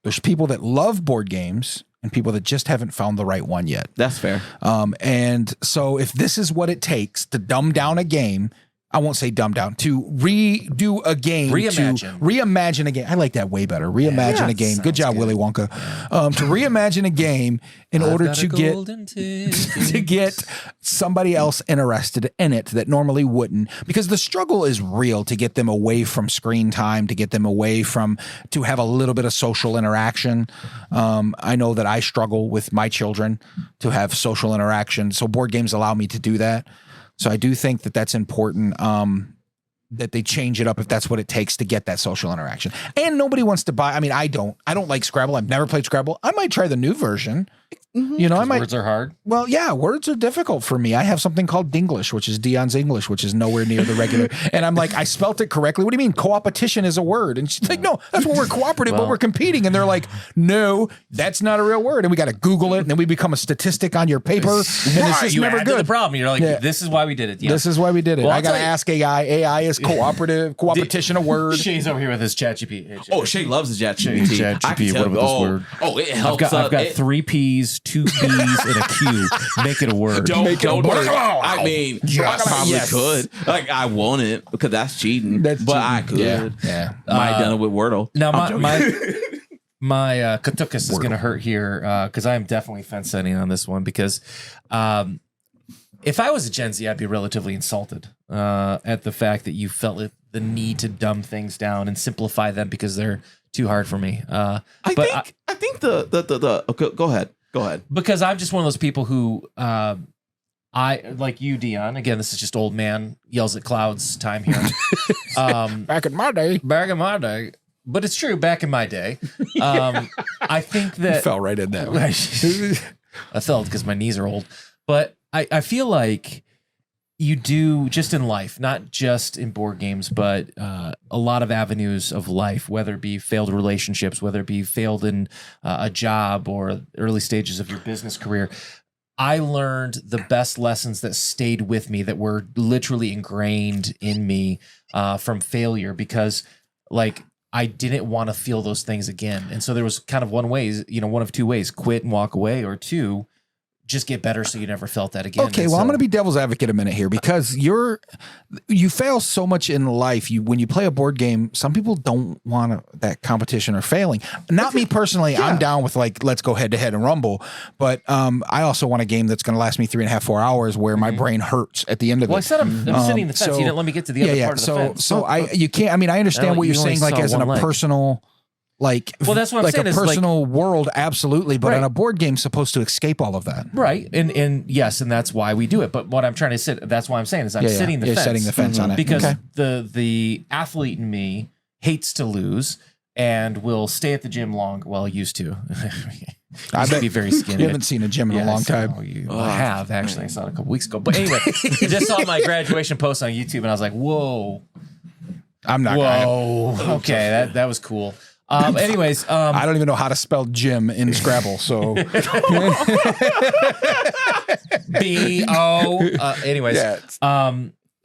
There's people that love board games and people that just haven't found the right one yet. That's fair. And so if this is what it takes to dumb down a game, I won't say dumb down, to redo a game, Reimagine. to reimagine a game. I like that way better. Reimagine a game. Good job, Willy Wonka. To reimagine a game in order to get somebody else interested in it that normally wouldn't, because the struggle is real to get them away from screen time, to get them away from, to have a little bit of social interaction. I know that I struggle with my children to have social interaction. So board games allow me to do that. So I do think that that's important, that they change it up if that's what it takes to get that social interaction. And nobody wants to buy. I mean, I don't like Scrabble. I've never played Scrabble. I might try the new version. You know, I might. Words are hard. Well, yeah, words are difficult for me. I have something called Dinglish, which is Dion's English, which is nowhere near the regular. And I'm like, I spelt it correctly. What do you mean? Co-opetition is a word. And she's like, no, that's what we're cooperative, but we're competing. And they're like, no, that's not a real word. And we got to Google it. And then we become a statistic on your paper. And it's just You never add to good. the problem. You're like, this is why we did it. Yeah. This is why we did it. Well, I I'll got to tell you- ask AI. AI is cooperative, co-opetition a word. Shay's over here with his ChatGPT. Oh, Shay loves the ChatGPT. ChatGPT, what about this word? Oh, it helps. I've got 3 P's, 2 B's, and a Q. Make it a word. Don't word. I mean, I probably Yes. could. Like, I won't it because that's cheating. But I could. Yeah. Might have done it with Wordle. Now, I'm my joking. my Katukas is going to hurt here because I'm definitely fence setting on this one because if I was a Gen Z, I'd be relatively insulted at the fact that you felt the need to dumb things down and simplify them because they're too hard for me. I think the go ahead. Go ahead. Because I'm just one of those people who I like you, Dion. Again, this is just old man yells at clouds time here. Back in my day. But it's true. Back in my day, I think that Fell right in that one. I felt because my knees are old. But I feel like you do just in life, not just in board games, but a lot of avenues of life, whether it be failed relationships, whether it be failed in a job or early stages of your business career. I learned the best lessons that stayed with me, that were literally ingrained in me from failure, because like I didn't want to feel those things again. And so there was kind of one of two ways: quit and walk away, or two, just get better so you never felt that again. Okay, well, I'm going to be devil's advocate a minute here, because you fail so much in life. When you play a board game, some people don't want that competition or failing. Not me personally. I'm down with like, let's go head to head and rumble. But I also want a game that's going to last me 3.5, 4 hours where my brain hurts at the end of it. Well, I said I'm sitting in the fence. You didn't let me get to the other part of the fence. So you can't. I mean, I understand what you're saying, like as in a personal. Like, well, that's what I'm like saying. A personal world, absolutely, but on a board game, supposed to escape all of that, right? And yes, and that's why we do it. But what I'm trying to say, that's why I'm saying is I'm sitting the fence, setting the fence on it, because the athlete in me hates to lose and will stay at the gym long. Well, I used to. I used to be very skinny. You haven't seen a gym in a long time. I have actually. I saw it a couple weeks ago. But anyway, I just saw my graduation post on YouTube, and I was like, "Whoa, I'm not." Whoa, okay, that was cool. Anyways, I don't even know how to spell gym in Scrabble, so B-O. Anyways,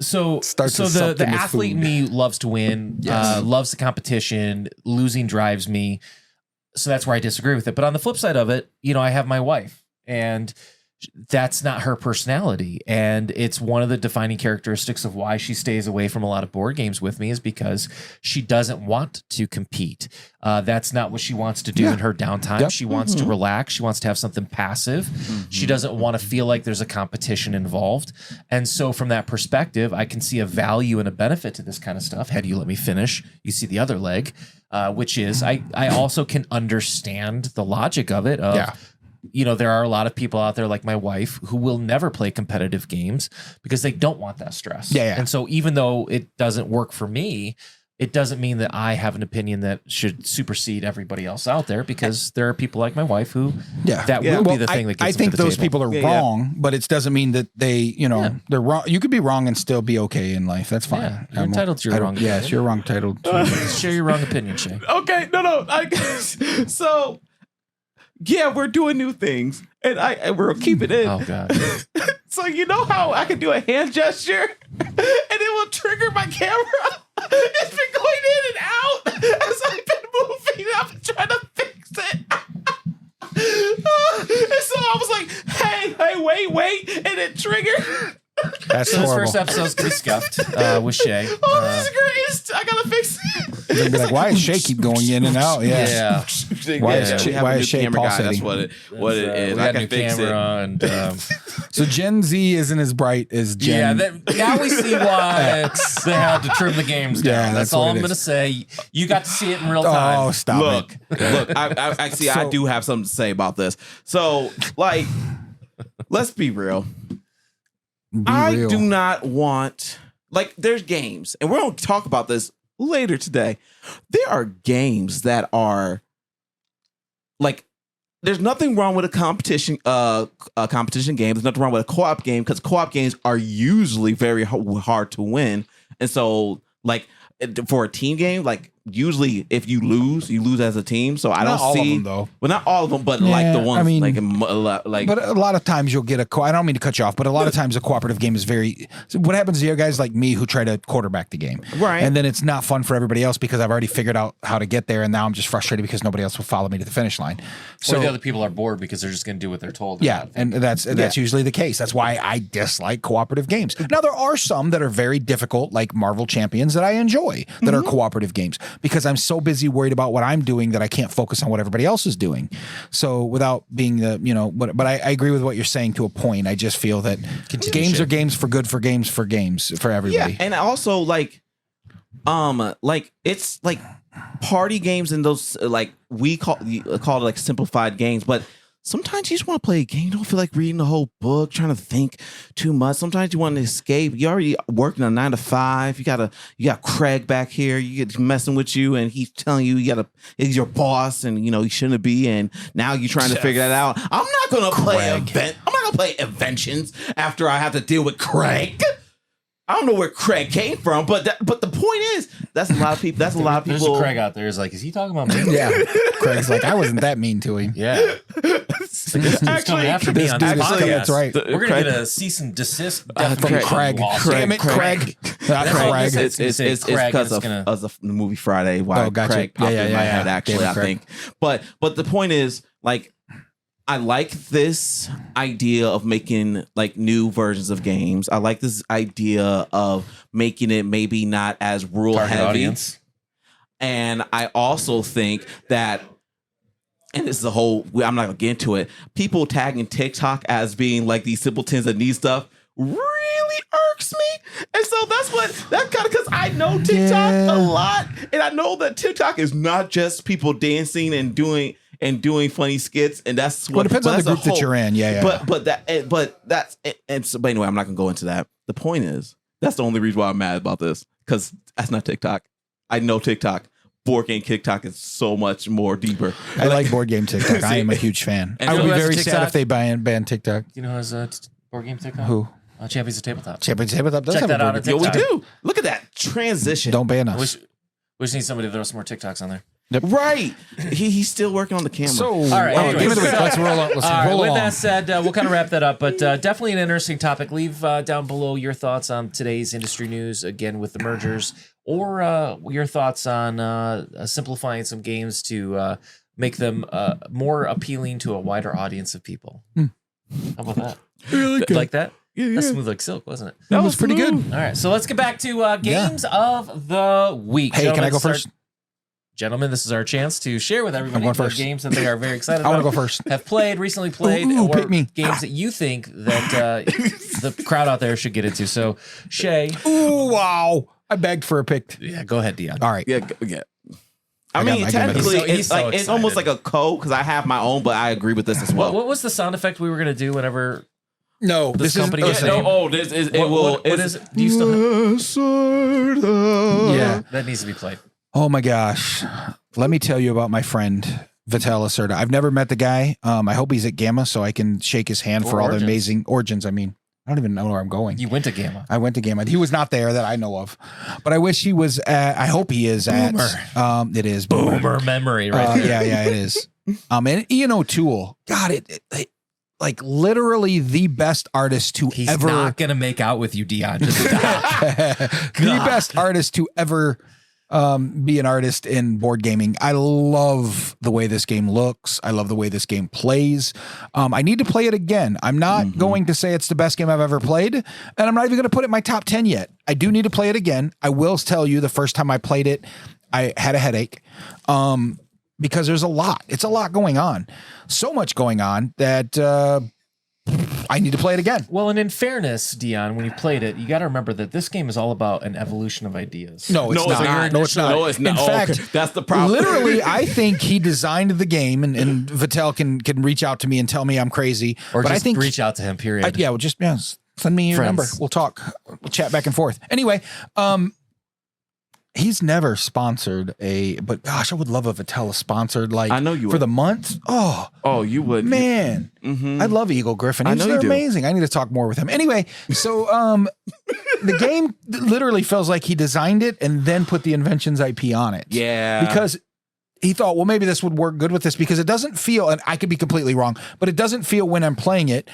so the the athlete in me loves to win, loves the competition. Losing drives me, so that's where I disagree with it. But on the flip side of it, I have my wife, and that's not her personality. And it's one of the defining characteristics of why she stays away from a lot of board games with me, is because she doesn't want to compete. That's not what she wants to do in her downtime. Yep. She wants to relax. She wants to have something passive. She doesn't want to feel like there's a competition involved. And so from that perspective, I can see a value and a benefit to this kind of stuff. Had you let me finish, you see the other leg, which is I also can understand the logic of it. You know, there are a lot of people out there like my wife who will never play competitive games because they don't want that stress. And so even though it doesn't work for me, it doesn't mean that I have an opinion that should supersede everybody else out there, because there are people like my wife who that will be the thing that gets I think them to the those table. people are wrong, but it doesn't mean that they, you know, they're wrong. You could be wrong and still be okay in life. That's fine. Yeah, you're entitled to your wrong opinion. Yes, you're wrong entitled to. Share your wrong opinion, Shay. Okay, no. So, yeah, we're doing new things, and we're keeping it. Oh God. So you know how I can do a hand gesture, and it will trigger my camera. It's been going in and out as I've been moving. I've been trying to fix it. And so I was like, hey, wait, and it triggered. That's So this horrible. first episode's gonna be scuffed with Shay. This is great. I gotta fix it. They'd be like, why does Shay keep going in and out? Yeah. Why is we have why a new is Shay camera guy. That's pulsating? what it is. We I got a can new fix camera it. and So Gen Z isn't as bright as Gen. now we see why they had to trim the games down. Yeah, that's that's all what I'm it gonna is. say. You got to see it in real time. Oh, stop it. Look. I see. I do have something to say about this. So, like, let's be real. I real. do not want, like, there's games, and we're going to talk about this later today. There are games that are like, there's nothing wrong with a competition game. There's nothing wrong with a co-op game, because co-op games are usually very hard to win. And so, like, for a team game, like, usually if you lose as a team. So I Not don't all of see them, though. Well, not all of them, but like the Yeah, ones I mean, like But a lot of times you'll get I don't mean to cut you off, but a lot of times a cooperative game is so what happens to you guys like me who try to quarterback the game. Right. And then it's not fun for everybody else because I've already figured out how to get there, and now I'm just frustrated because nobody else will follow me to the finish line. So So the other people are bored because they're just going to do what they're told. yeah, and that's usually the case. That's why I dislike cooperative games. Now there are some that are very difficult, like Marvel Champions, that I enjoy that are cooperative games, because I'm so busy worried about what I'm doing that I can't focus on what everybody else is doing. So without being the, you know, but I agree with what you're saying to a point. I just feel that games are games for games for everybody. Yeah, and also like it's like party games and those like we call it like simplified games, but sometimes you just want to play a game. You don't feel like reading the whole book, trying to think too much. Sometimes you want to escape. You're already working a 9 to 5. You got Craig back here. You get messing with you, and he's telling you he's your boss, and you know he shouldn't be. And now you're trying to figure that out. I'm not gonna play I'm not gonna play Inventions after I have to deal with Craig. I don't know where Craig came from, but the point is that's a lot of people. That's a lot of people. There's a Craig out there who's like, is he talking about me? Yeah. Craig's like, I wasn't that mean to him. Yeah. He's coming after me on this podcast. That's right. We're gonna get a cease and desist from Craig. Damn it, Craig. Not Craig. It's because of the movie Friday. Why gotcha. Craig popped in my head, actually, Damn it, I Craig. think. But the point is, like, I like this idea of making like new versions of games. I like this idea of making it maybe not as rule Target heavy. audience. And I also think that, and this is a whole, I'm not gonna get into it, people tagging TikTok as being like these simpletons that need stuff really irks me. And so that's kind of because I know TikTok a lot, and I know that TikTok is not just people dancing and doing funny skits, and that's what. Well, it depends on the group that you're in. Yeah. But anyway, I'm not gonna go into that. The point is, that's the only reason why I'm mad about this, because that's not TikTok. I know TikTok. Board game TikTok is so much more deeper. I like board game TikTok. I am a huge fan. And I would who be has a very sad TikTok? if they ban TikTok. You know, has a board game TikTok? Who? Champions of Tabletop. Champions of Tabletop does Check have that a out board at game. Yo, we TikTok. do. Look at that transition. Don't ban We us. just need somebody to throw some more TikToks on there. Right. He's still working on the camera. So, All right, anyways. give me the week. Let's roll up. Let's All right, roll with along. that said, we'll kind of wrap that up, but definitely an interesting topic. Leave down below your thoughts on today's industry news, again, with the mergers, or your thoughts on simplifying some games to make them more appealing to a wider audience of people. How about that? Really good. Like that? Yeah. That's smooth like silk, wasn't it? That was pretty good. All right, so let's get back to games of the week. Hey, can I go first? Gentlemen, this is our chance to share with everybody going the first. games that they are very excited I about. want to go first. Have played, recently played, Ooh, or pick me. games that you think that the crowd out there should get into. So, Shay. Ooh, wow. I begged for a pick. Yeah, go ahead, Dion. All right. Yeah. I mean, got technically, he's so it's almost like excited. a code because I have my own, but I agree with this as well. What was the sound effect we were going to do whenever No, this this company is was saying? This is What is it? Do you still have? Yeah. That needs to be played. Oh my gosh. Let me tell you about my friend Vital Lacerda. I've never met the guy. I hope he's at Gamma so I can shake his hand Or for all Origins. the amazing Origins. I mean, I don't even know where I'm going. You went to Gamma. I went to Gamma. He was not there that I know of, but I wish he was at, I hope he is Boomer. at, it is Boomer. Boomer memory, right there. Yeah, it is. And Ian O'Toole, God, it like literally the best artist to He's ever not going to make out with you, Dion. Just stop. the best artist to ever be an artist in board gaming. I love the way this game looks. I love the way this game plays. I need to play it again. I'm not going to say it's the best game I've ever played, and I'm not even going to put it in my top 10 yet. I do need to play it again. I will tell you the first time I played it, I had a headache. Because there's a lot. It's a lot going on. So much going on that I need to play it again. Well, and in fairness, Dion, when you played it, you got to remember that this game is all about an evolution of ideas. No, it's not. No, it's not. No, it's not. In Oh, fact, okay. That's the problem. literally, I think he designed the game, and Vital can reach out to me and tell me I'm crazy. Or but just I think reach out to him, period. yeah, well, just send me your Friends. number. We'll talk. We'll chat back and forth. Anyway, he's never sponsored but gosh, I would love a Vital sponsored like I know you for would. the month. Oh, you would. Man, I love Eagle Griffin. I know you They're do. amazing. I need to talk more with him. Anyway, so the game literally feels like he designed it and then put the Inventions IP on it. Yeah. Because he thought, well, maybe this would work good with this because it doesn't feel, and I could be completely wrong, but it doesn't feel when I'm playing it.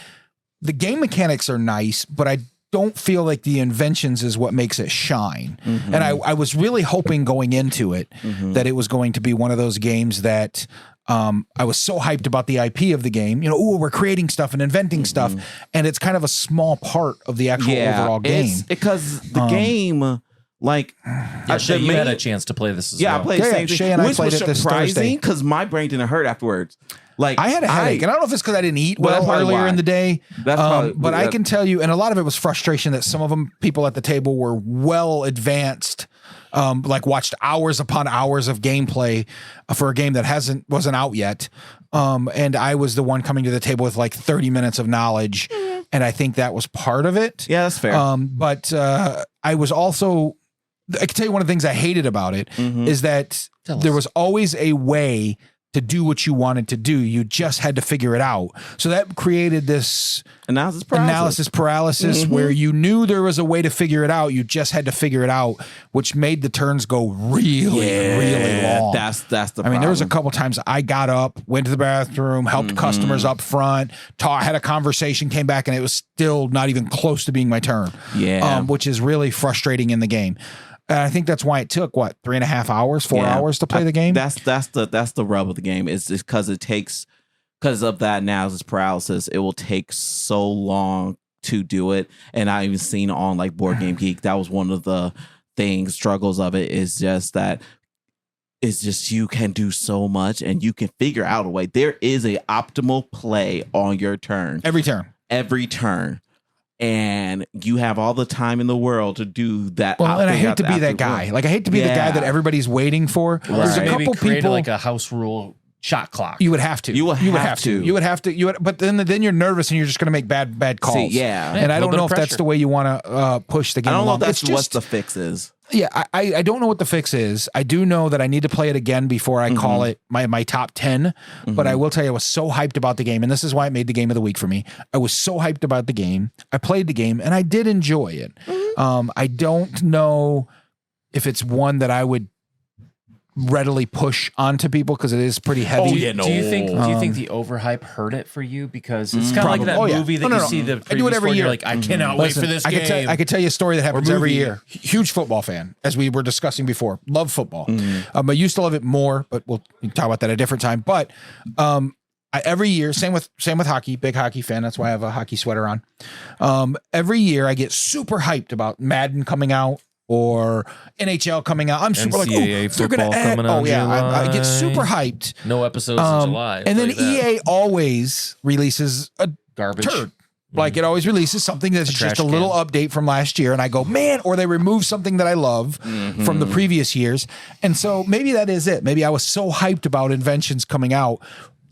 The game mechanics are nice, but I don't feel like the inventions is what makes it shine. And I was really hoping going into it that it was going to be one of those games that I was so hyped about the IP of the game. You know, we're creating stuff and inventing stuff, and it's kind of a small part of the actual overall game. It's because the game, like, Yeah, Shay, you had a chance to play this as well. I played the same Shay thing, and I which played was it this surprising Thursday. because my brain didn't hurt afterwards. Like, I had a headache, and I don't know if it's because I didn't eat Well, that's well probably earlier why. in the day. That's probably- but I that- can tell you, and a lot of it was frustration that some of them people at the table were well advanced, like watched hours upon hours of gameplay for a game that wasn't out yet. And I was the one coming to the table with like 30 minutes of knowledge, and I think that was part of it. Yeah, that's fair. But I was also, I can tell you one of the things I hated about it is that Tell there us. was always a way to do what you wanted to do. You just had to figure it out. So that created this analysis paralysis where you knew there was a way to figure it out. You just had to figure it out, which made the turns go really, really long. That's the problem. I mean, there was a couple times I got up, went to the bathroom, helped customers up front, had a conversation, came back, and it was still not even close to being my turn. Yeah. Which is really frustrating in the game. And I think that's why it took 3.5 hours, 4 hours to play the game. That's the rub of the game. Is because because of that analysis paralysis, it will take so long to do it. And I even seen on like Board Game Geek, that was one of the struggles of it, is just that it's just you can do so much and you can figure out a way. There is a optimal play on your turn. Every turn. And you have all the time in the world to do that. Well, and I hate to be that guy. Like, I hate to be the guy that everybody's waiting for. Right. There's a Maybe couple create people like a house rule shot clock. You would have to. You would have to. But then you're nervous and you're just going to make bad calls. See, yeah. And I don't bit know of if that's pressure. the way you want to push the game I don't know along. if that's It's just, what the fix is. Yeah, I don't know what the fix is. I do know that I need to play it again before I call it my top 10. But I will tell you, I was so hyped about the game, and this is why it made the game of the week for me. I was so hyped about the game. I played the game, and I did enjoy it. I don't know if it's one that I would readily push onto people because it is pretty heavy. Oh, yeah, no. Do you think the overhype hurt it for you? Because it's kind of like that Probably. Oh, yeah. movie that No, you no. see the I do it previous every one, year. you're like, I cannot wait for this game. I could tell you a story that happens every movie. year. Huge football fan, as we were discussing before. Love football. I used to love it more, but we'll talk about that at a different time. But every year, same with hockey, big hockey fan. That's why I have a hockey sweater on. Every year I get super hyped about Madden coming out or NHL coming out. I'm super NCAA they're going to add. Oh yeah, I get super hyped. No episodes in July. And then EA always releases a garbage. Turd. Like it always releases something that's just a little update from last year. And I go, man, or they remove something that I love from the previous years. And so maybe that is it. Maybe I was so hyped about Inventions coming out.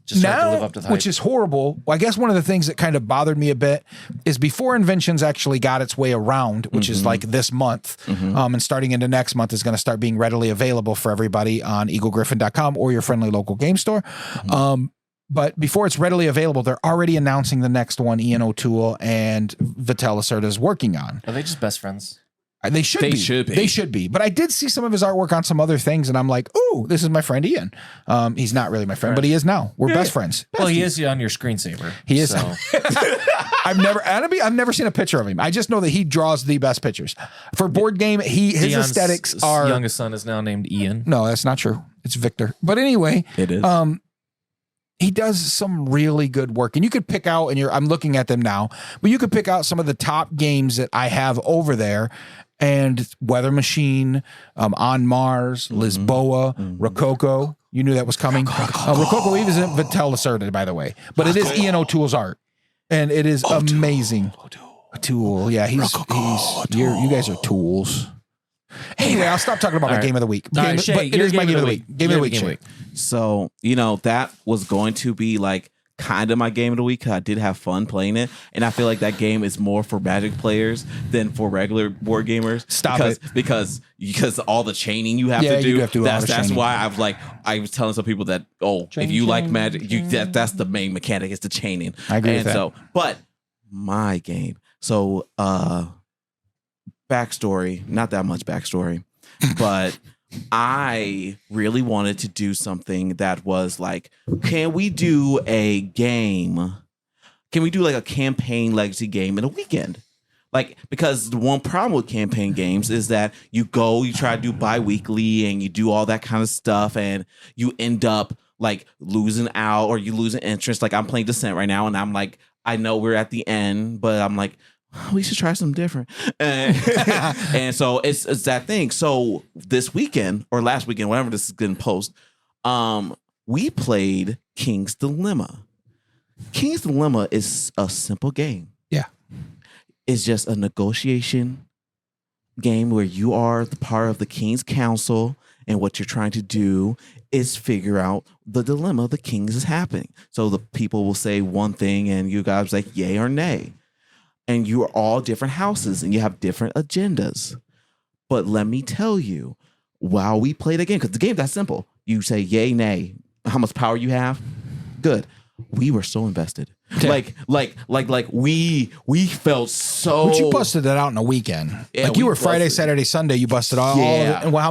Just now, to live up to the hype. Which is horrible. Well, I guess one of the things that kind of bothered me a bit is before Inventions actually got its way around, which is like this month, and starting into next month is going to start being readily available for everybody on eaglegriffin.com or your friendly local game store. But before it's readily available, they're already announcing the next one Ian O'Toole and Vital Lacerda is working on. Are they just best friends? They should be. They should be. But I did see some of his artwork on some other things, and I'm like, ooh, this is my friend Ian. He's not really my friend, but he is now. We're best friends. Well, he is on your screensaver. He is. So. I've never seen a picture of him. I just know that he draws the best pictures. For board game, his aesthetics are. Youngest son is now named Ian. No, that's not true. It's Victor. But anyway, it is. He does some really good work, and you could pick out, and I'm looking at them now, but you could pick out some of the top games that I have over there. And Weather Machine, On Mars, Lisboa, Rococo. You knew that was coming. Rococo Eve isn't Vital Lacerda, by the way, but it is Ian O'Toole's art, and it is amazing. O'Toole, yeah, you guys are tools. Anyway, I'll stop talking about my game of the week. It is my game of the week. Game of the week. So, that was going to be like kind of my game of the week because I did have fun playing it, and I feel like that game is more for Magic players than for regular board gamers. Because all the chaining you have to do. That's why I was telling some people that if you like Magic, that's the main mechanic is the chaining. I agree with that. So, but my game. So backstory, not that much backstory, but I really wanted to do something that was like, can we do a game? Can we do like a campaign legacy game in a weekend? Like, because the one problem with campaign games is that you try to do bi-weekly and you do all that kind of stuff and you end up like losing out or you lose an interest. Like I'm playing Descent right now and I'm like, I know we're at the end, but I'm like, we should try something different. And so it's that thing. So this weekend or last weekend, whenever this is getting posted, we played King's Dilemma. King's Dilemma is a simple game. Yeah. It's just a negotiation game where you are the part of the King's Council and what you're trying to do is figure out the dilemma the Kings is happening. So the people will say one thing and you guys like yay or nay. And you are all different houses and you have different agendas. But let me tell you, while we play the game, because the game's that simple. You say yay, nay, how much power you have. Good. We were so invested. Yeah. Like we felt so. But you busted it out in a weekend. Yeah, like you were Friday, Saturday, Sunday. You busted all. Yeah. And how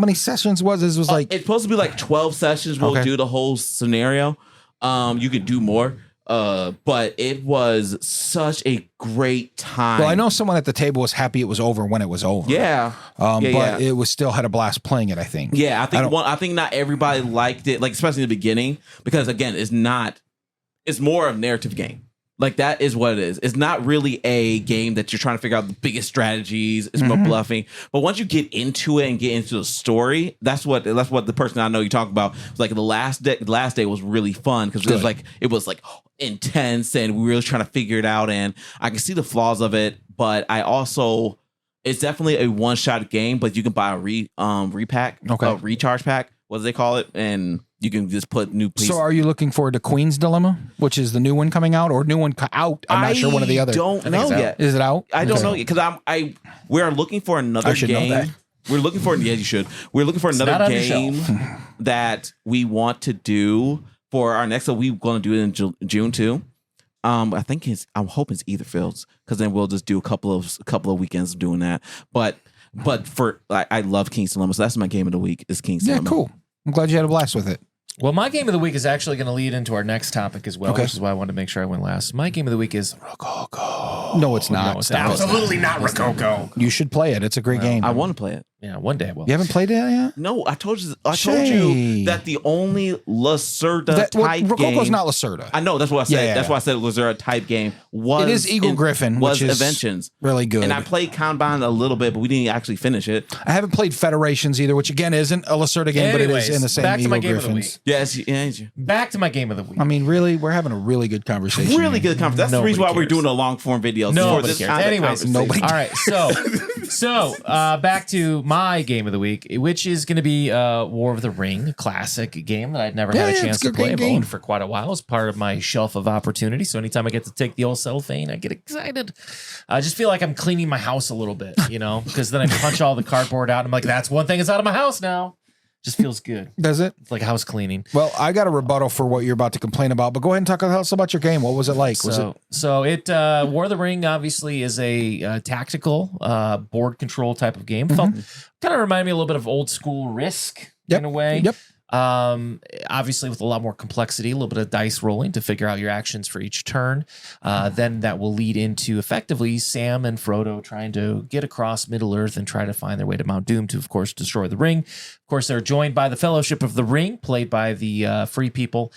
many sessions was this? Was like it's supposed to be like 12 sessions. We'll do the whole scenario. You could do more. But it was such a great time. Well, I know someone at the table was happy it was over when it was over. Yeah. But it was still had a blast playing it, I think. Yeah, I think not everybody liked it, like especially in the beginning, because again, it's more of a narrative game. Like that is what it is. It's not really a game that you're trying to figure out the biggest strategies. It's more bluffing. But once you get into it and get into the story, that's what the person I know you talk about. Like the last day was really fun because it was like intense and we were really trying to figure it out. And I can see the flaws of it, but it's definitely a one-shot game. But you can buy a repack, a recharge pack. What do they call it? And you can just put new pieces. So are you looking forward to Queen's Dilemma, which is the new one coming out or new one out? I'm not sure one of the other. I don't know yet. Is it out? I don't know yet because we're looking for another game. We're looking for you should. We're looking for another game that we want to do for our next. So we're going to do it in June too. I'm hoping it's either fields because then we'll just do a couple of weekends of doing that. But for I love King's Dilemma, so that's my game of the week. Is King's Dilemma. Yeah, cool. I'm glad you had a blast with it. Well, my game of the week is actually going to lead into our next topic as well, which is why I wanted to make sure I went last. My game of the week is Rococo. No, it's not. No, it's absolutely not Rococo. You should play it. It's a great game. I want to play it. Yeah, one day I will. You haven't played it yet? No, I told you that the only Lacerda type Rococo's game. not Lacerda. I know, that's what I said. Yeah. That's why I said Lacerda type game was. It is Eagle Griffin, was which is Inventions. really good. And I played Kanban a little bit, but we didn't actually finish it. I haven't played Federations either, which again isn't a Lacerda game, Anyways, but it is in the same back to my Eagle game of the Griffins. week. Yes, Back to my game of the week. I mean, really, we're having a really good conversation. really good conference. That's the reason why we're cares. doing a long form video. Nobody for this cares. kind of Anyways, conversation. nobody All right, so back to my game of the week, which is going to be War of the Ring, a classic game that I'd never had a chance to play. I've owned for quite a while. It's part of my shelf of opportunity. So anytime I get to take the old cellophane, I get excited. I just feel like I'm cleaning my house a little bit, because then I punch all the cardboard out. And I'm like, that's one thing that's out of my house now. Just feels good. Does it? It's like house cleaning. Well, I got a rebuttal for what you're about to complain about, but go ahead and tell us about your game. What was it like? So War of the Ring obviously is a tactical board control type of game. Kind of reminded me a little bit of old school Risk in a way. Yep. Obviously with a lot more complexity, a little bit of dice rolling to figure out your actions for each turn. Then that will lead into effectively Sam and Frodo trying to get across Middle Earth and try to find their way to Mount Doom to, of course, destroy the ring. Of course, they're joined by the Fellowship of the Ring, played by the Free People.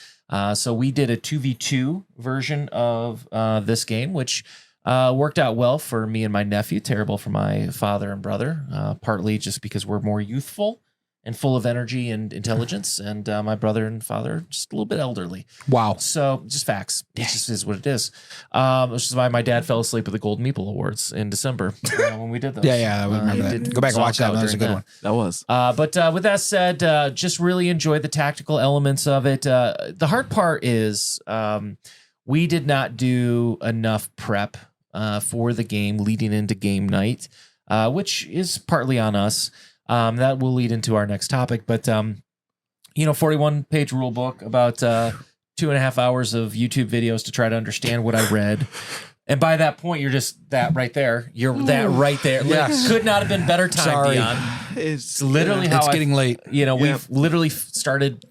So we did a 2v2 version of this game, which worked out well for me and my nephew, terrible for my father and brother, partly just because we're more youthful and full of energy and intelligence, and my brother and father are just a little bit elderly. Wow. So just facts. It just is what it is. Which is why my dad fell asleep at the Golden Meeple Awards in December when we did those. Yeah, I remember that. Go back and watch that. That was a good one. That was. But with that said, just really enjoyed the tactical elements of it. The hard part is we did not do enough prep for the game leading into game night, which is partly on us. That will lead into our next topic, but 41-page rule book, about 2.5 hours of YouTube videos to try to understand what I read. And by that point, you're just that right there. You're that right there. Yes. Could not have been better time, Sorry. Dion. It's literally how it's getting late. We've literally started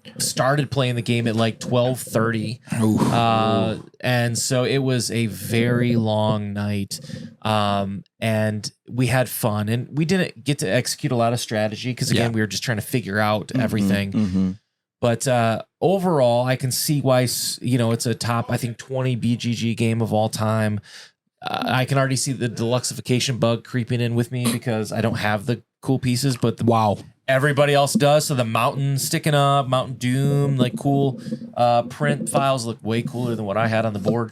playing the game at like 12:30. And so it was a very long night. And we had fun, and we didn't get to execute a lot of strategy because again, we were just trying to figure out everything. But overall, I can see why, it's a top, I think, 20 BGG game of all time. I can already see the deluxification bug creeping in with me because I don't have the cool pieces, but everybody else does. So the mountain sticking up, Mountain Doom, like cool print files look way cooler than what I had on the board.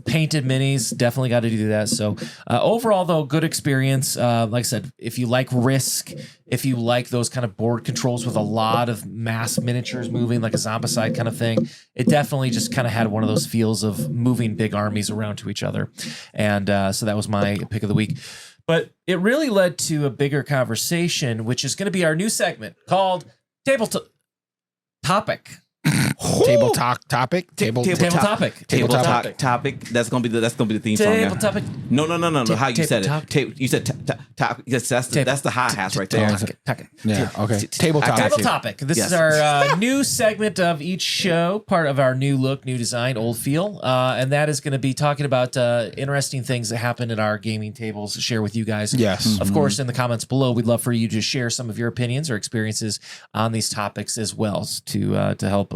Painted minis, definitely got to do that. So overall, though, good experience. Like I said, if you like Risk, if you like those kind of board controls with a lot of mass miniatures moving, like a Zombicide kind of thing, it definitely just kind of had one of those feels of moving big armies around to each other. And so that was my pick of the week. But it really led to a bigger conversation, which is going to be our new segment called Table Topic. Table talk topic. Table topic. That's gonna be the theme song. Table topic. No. How you said it? You said topic. Yes, that's the hi hats right there. Yeah. Okay. Table topic. Table topic. This is our new segment of each show, part of our new look, new design, old feel, and that is going to be talking about interesting things that happen at our gaming tables to share with you guys. Yes. Of course, in the comments below, we'd love for you to share some of your opinions or experiences on these topics as well to help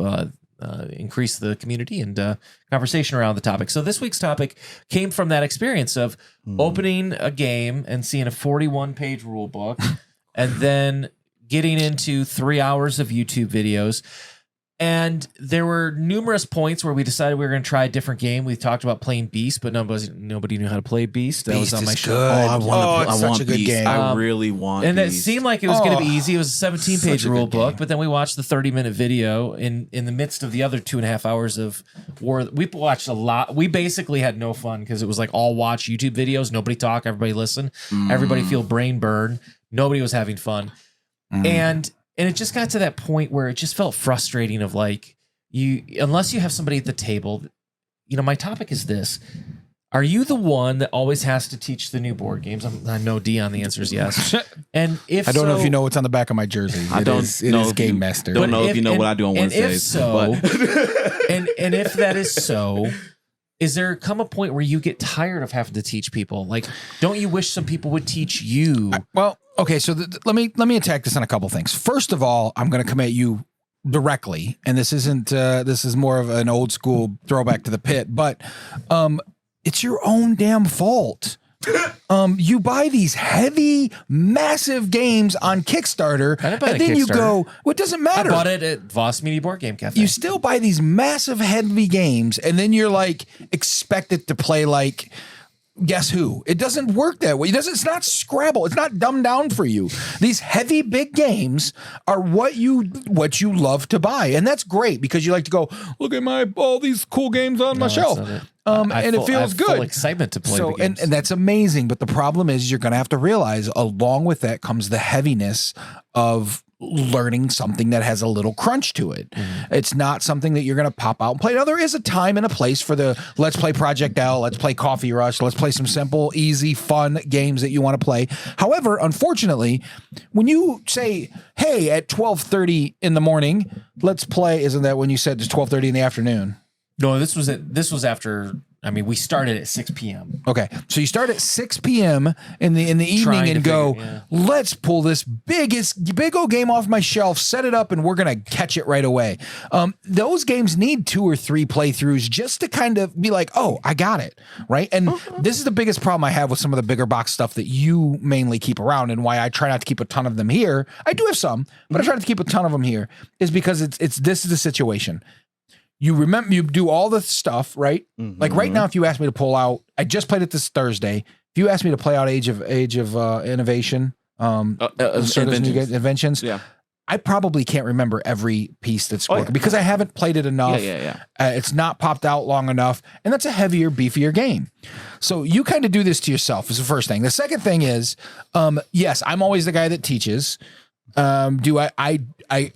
increase the community and conversation around the topic. So this week's topic came from that experience of opening a game and seeing a 41-page rule book and then getting into 3 hours of YouTube videos. And there were numerous points where we decided we were going to try a different game. We talked about playing Beast, but nobody knew how to play Beast. That was on my show. I want a good Beast. game. I really want and Beast. it seemed like it was going to be easy. It was a 17-page rule book, but then we watched the 30-minute video in the midst of the other 2.5 hours of War. We watched a lot. We basically had no fun because it was like all watch YouTube videos. Nobody talk. Everybody listen. Everybody feel brain burn. Nobody was having fun. And it just got to that point where it just felt frustrating of like, unless you have somebody at the table, my topic is this. Are you the one that always has to teach the new board games? I know, Dion, the answer is yes. And if I don't know if you know what's on the back of my jersey. It is Game Master. Don't know if you know what I do on Wednesdays. And if so, and if that is so, is there come a point where you get tired of having to teach people? Like, don't you wish some people would teach you? Well, okay, so let me attack this on a couple things. First of all, I'm going to come at you directly, and this isn't this is more of an old school throwback to the pit, but it's your own damn fault. You buy these heavy, massive games on Kickstarter, and then you go, well, it doesn't matter. I bought it at Voss Media Board Game Cafe. You still buy these massive, heavy games, and then you're like expected to play like Guess Who. It doesn't work that way. It's not Scrabble. It's not dumbed down for you. These heavy, big games are what you love to buy, and that's great because you like to go look at all these cool games on my shelf. It feels good. Full excitement to play the games. And that's amazing. But the problem is you're going to have to realize along with that comes the heaviness of learning something that has a little crunch to it. It's not something that you're going to pop out and play. Now, there is a time and a place for the let's play Project L, let's play Coffee Rush, let's play some simple, easy, fun games that you want to play. However, unfortunately, when you say, hey, at 12:30 in the morning, let's play, isn't that when you said it's 12:30 in the afternoon? No, this was after. I mean, we started at 6 p.m. Okay, so you start at 6 p.m. in the evening and go, let's pull this big old game off my shelf, set it up, and we're gonna catch it right away. Those games need 2 or 3 playthroughs just to kind of be like, oh, I got it, right? And this is the biggest problem I have with some of the bigger box stuff that you mainly keep around, and why I try not to keep a ton of them here. I do have some, but I try not to keep a ton of them here, is because this is the situation. You remember, you do all the stuff, right? Like right now, if you ask me to pull out, I just played it this Thursday. If you ask me to play out Age of Innovation, Inventions, I probably can't remember every piece that's working because I haven't played it enough. It's not popped out long enough, and that's a heavier, beefier game. So you kind of do this to yourself is the first thing. The second thing is, yes, I'm always the guy that teaches. I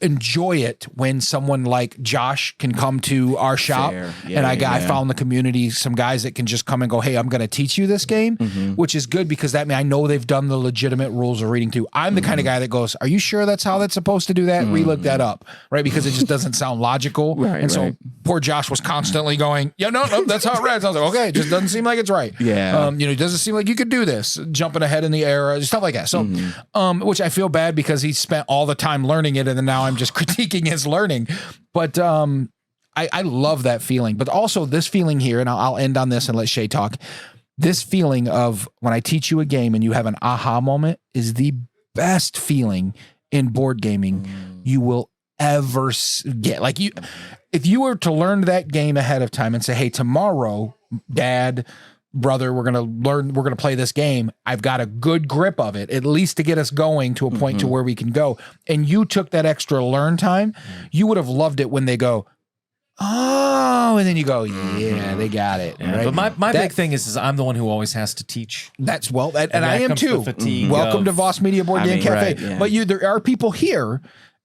enjoy it when someone like Josh can come to our shop I found the community some guys that can just come and go, hey, I'm going to teach you this game, which is good because that means I know they've done the legitimate rules of reading too. I'm the kind of guy that goes, are you sure that's how that's supposed to do that? Relook that up, right? Because it just doesn't sound logical. So poor Josh was constantly going, no, that's how it reads. I was like, okay, it just doesn't seem like it's right. It doesn't seem like you could do this, jumping ahead in the air, stuff like that. So, which I feel bad because he spent all the time learning it, and then now I'm just critiquing his learning. But I love that feeling. But also this feeling here, and I'll end on this and let Shay talk. This feeling of when I teach you a game and you have an aha moment is the best feeling in board gaming you will ever get. Like if you were to learn that game ahead of time and say, hey, tomorrow, Dad, brother, we're going to play this game. I've got a good grip of it, at least to get us going to a point to where we can go. And you took that extra learn time. You would have loved it when they go, oh, and then you go, yeah, they got it. Right? But my big thing is I'm the one who always has to teach. That's and I am too. Welcome to Voss Media Board Game Cafe. But there are people here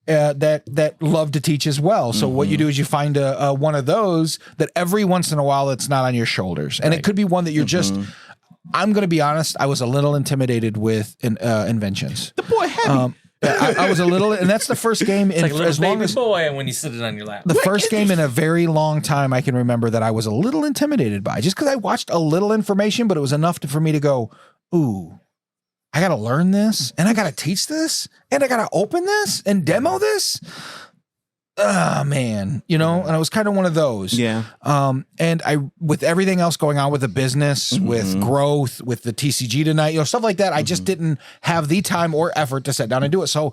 that love to teach as well. So what you do is you find a one of those that every once in a while it's not on your shoulders, and it could be one that you're just. I'm going to be honest. I was a little intimidated with Inventions. The boy heavy. I was a little, and that's the first game in like a little as long baby as boy when you sit it on your lap. The first game in a very long time I can remember that I was a little intimidated by, just because I watched a little information, but it was enough for me to go, ooh. I got to learn this, and I got to teach this, and I got to open this and demo this. Man, and it was kind of one of those. And with everything else going on with the business, with growth, with the TCG tonight, stuff like that, I just didn't have the time or effort to sit down and do it. So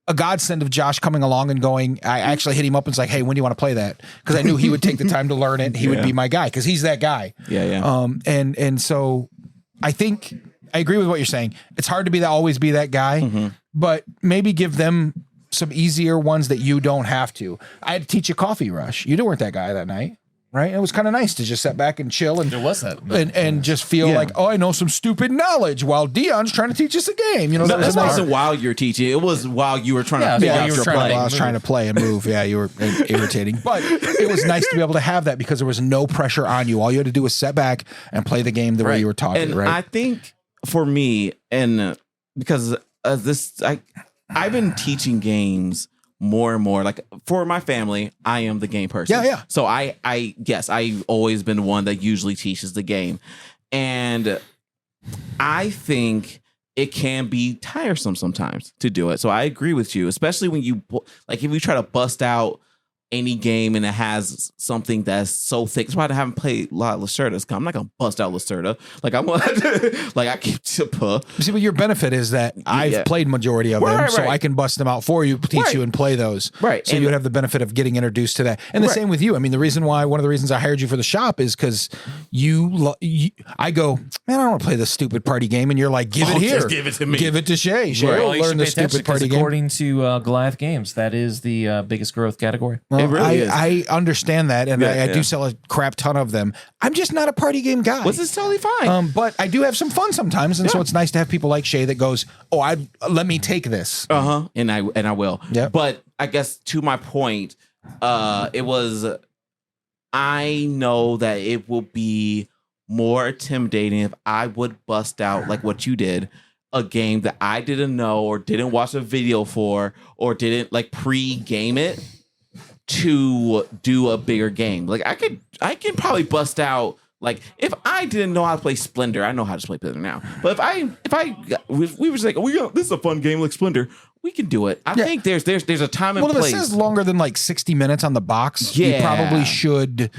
a godsend of Josh coming along and going, I actually hit him up and was like, hey, when do you want to play that? Because I knew he would take the time to learn it. He would be my guy because he's that guy. And so I think I agree with what you're saying. It's hard to always be that guy, but maybe give them some easier ones that you don't have to. I had to teach you Coffee Rush. You weren't that guy that night, right? It was kind of nice to just sit back and chill and there was that and just feel like, oh, I know some stupid knowledge while Dion's trying to teach us a game. No, it wasn't while you're teaching. It was while you were trying to figure out your play. I was trying to play and move. Yeah, you were irritating. But it was nice to be able to have that because there was no pressure on you. All you had to do was sit back and play the game the way you were taught. And right? I think for me, and because I've been teaching games more and more, like for my family, I am the game person. Yeah. So I've always been the one that usually teaches the game. And I think it can be tiresome sometimes to do it. So I agree with you, especially when if you try to bust out any game and it has something that's so thick. That's why I haven't played a lot of Lacerda. I'm not gonna bust out Lacerda. Like I'm like I keep See, but your benefit is that I've played majority of them, so I can bust them out for you, teach you, and play those. Right. So you would have the benefit of getting introduced to that. And the same with you. I mean, one of the reasons I hired you for the shop is because I go, man, I don't want to play this stupid party game, and you're like, give it here, just give it to me, give it to Shay. Shay will learn the stupid party game. According to Goliath Games, that is the biggest growth category. Well, it really is. I understand that, and I do sell a crap ton of them. I'm just not a party game guy. Which is totally fine. But I do have some fun sometimes, and so it's nice to have people like Shay that goes, "Oh, let me take this." And I will. Yeah. But I guess to my point, it was. I know that it will be more intimidating if I would bust out like what you did, a game that I didn't know or didn't watch a video for or didn't like pre-game it, to do a bigger game. Like I could probably bust out, like if I didn't know how to play Splendor, I know how to play Splendor now. But if we were just like, this is a fun game like Splendor, we can do it. I think there's a time and place. Well, if it says longer than like 60 minutes on the box, you probably should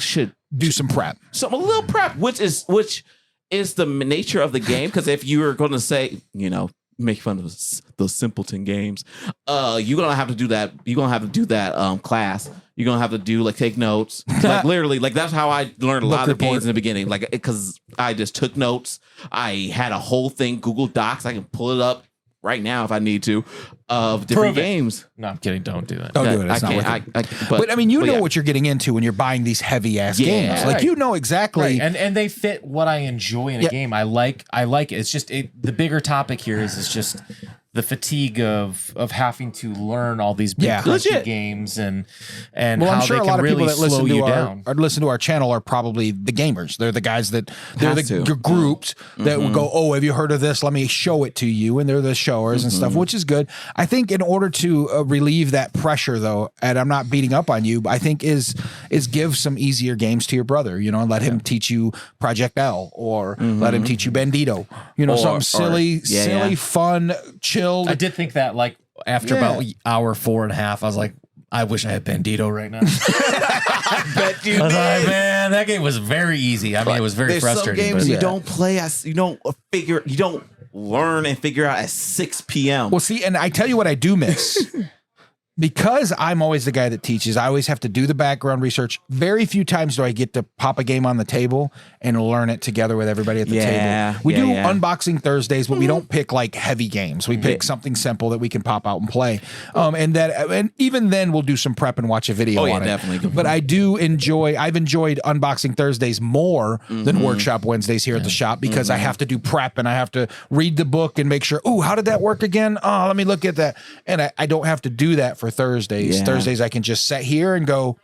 do some prep. So a little prep, which is the nature of the game. Because if you were going to say, make fun of those simpleton games, you're gonna have to do that. You're gonna have to do that class. You're gonna have to do take notes. Like literally, like that's how I learned a lot of the games in the beginning. Like because I just took notes. I had a whole thing, Google Docs. I can pull it up right now if I need to, of different games. No, I'm kidding. Don't do it. Don't do it. It's not worth it. But I mean, you know what you're getting into when you're buying these heavy ass games. Like you know exactly, and they fit what I enjoy in a game. I like it. It's just the bigger topic here is just the fatigue of having to learn all these big crunchy games and well, how I'm sure they a lot can of people really that listen slow to you down. listen to our channel are probably the gamers. They're the guys that they're the groups that will go, oh, have you heard of this? Let me show it to you, and they're the showers and stuff, which is good. I think in order to relieve that pressure, though, and I'm not beating up on you, but I think is give some easier games to your brother. Let him teach you Project L, or let him teach you Bandito. Something silly, fun, chilled. I did think that after about hour 4.5, I was like, I wish I had Bandito right now. I bet you did. Like, man, that game was very easy. I mean, it was very frustrating. Some games you don't play you don't learn and figure out at 6 p.m. Well, see, and I tell you what I do miss. Because I'm always the guy that teaches, I always have to do the background research. Very few times do I get to pop a game on the table and learn it together with everybody at the table. We do unboxing Thursdays, but we don't pick heavy games. We pick something simple that we can pop out and play. And even then we'll do some prep and watch a video on it. Definitely. But I've enjoyed unboxing Thursdays more than workshop Wednesdays here at the shop, because I have to do prep and I have to read the book and make sure, how did that work again? Oh, let me look at that. And I don't have to do that for Thursdays. Thursdays I can just sit here and go,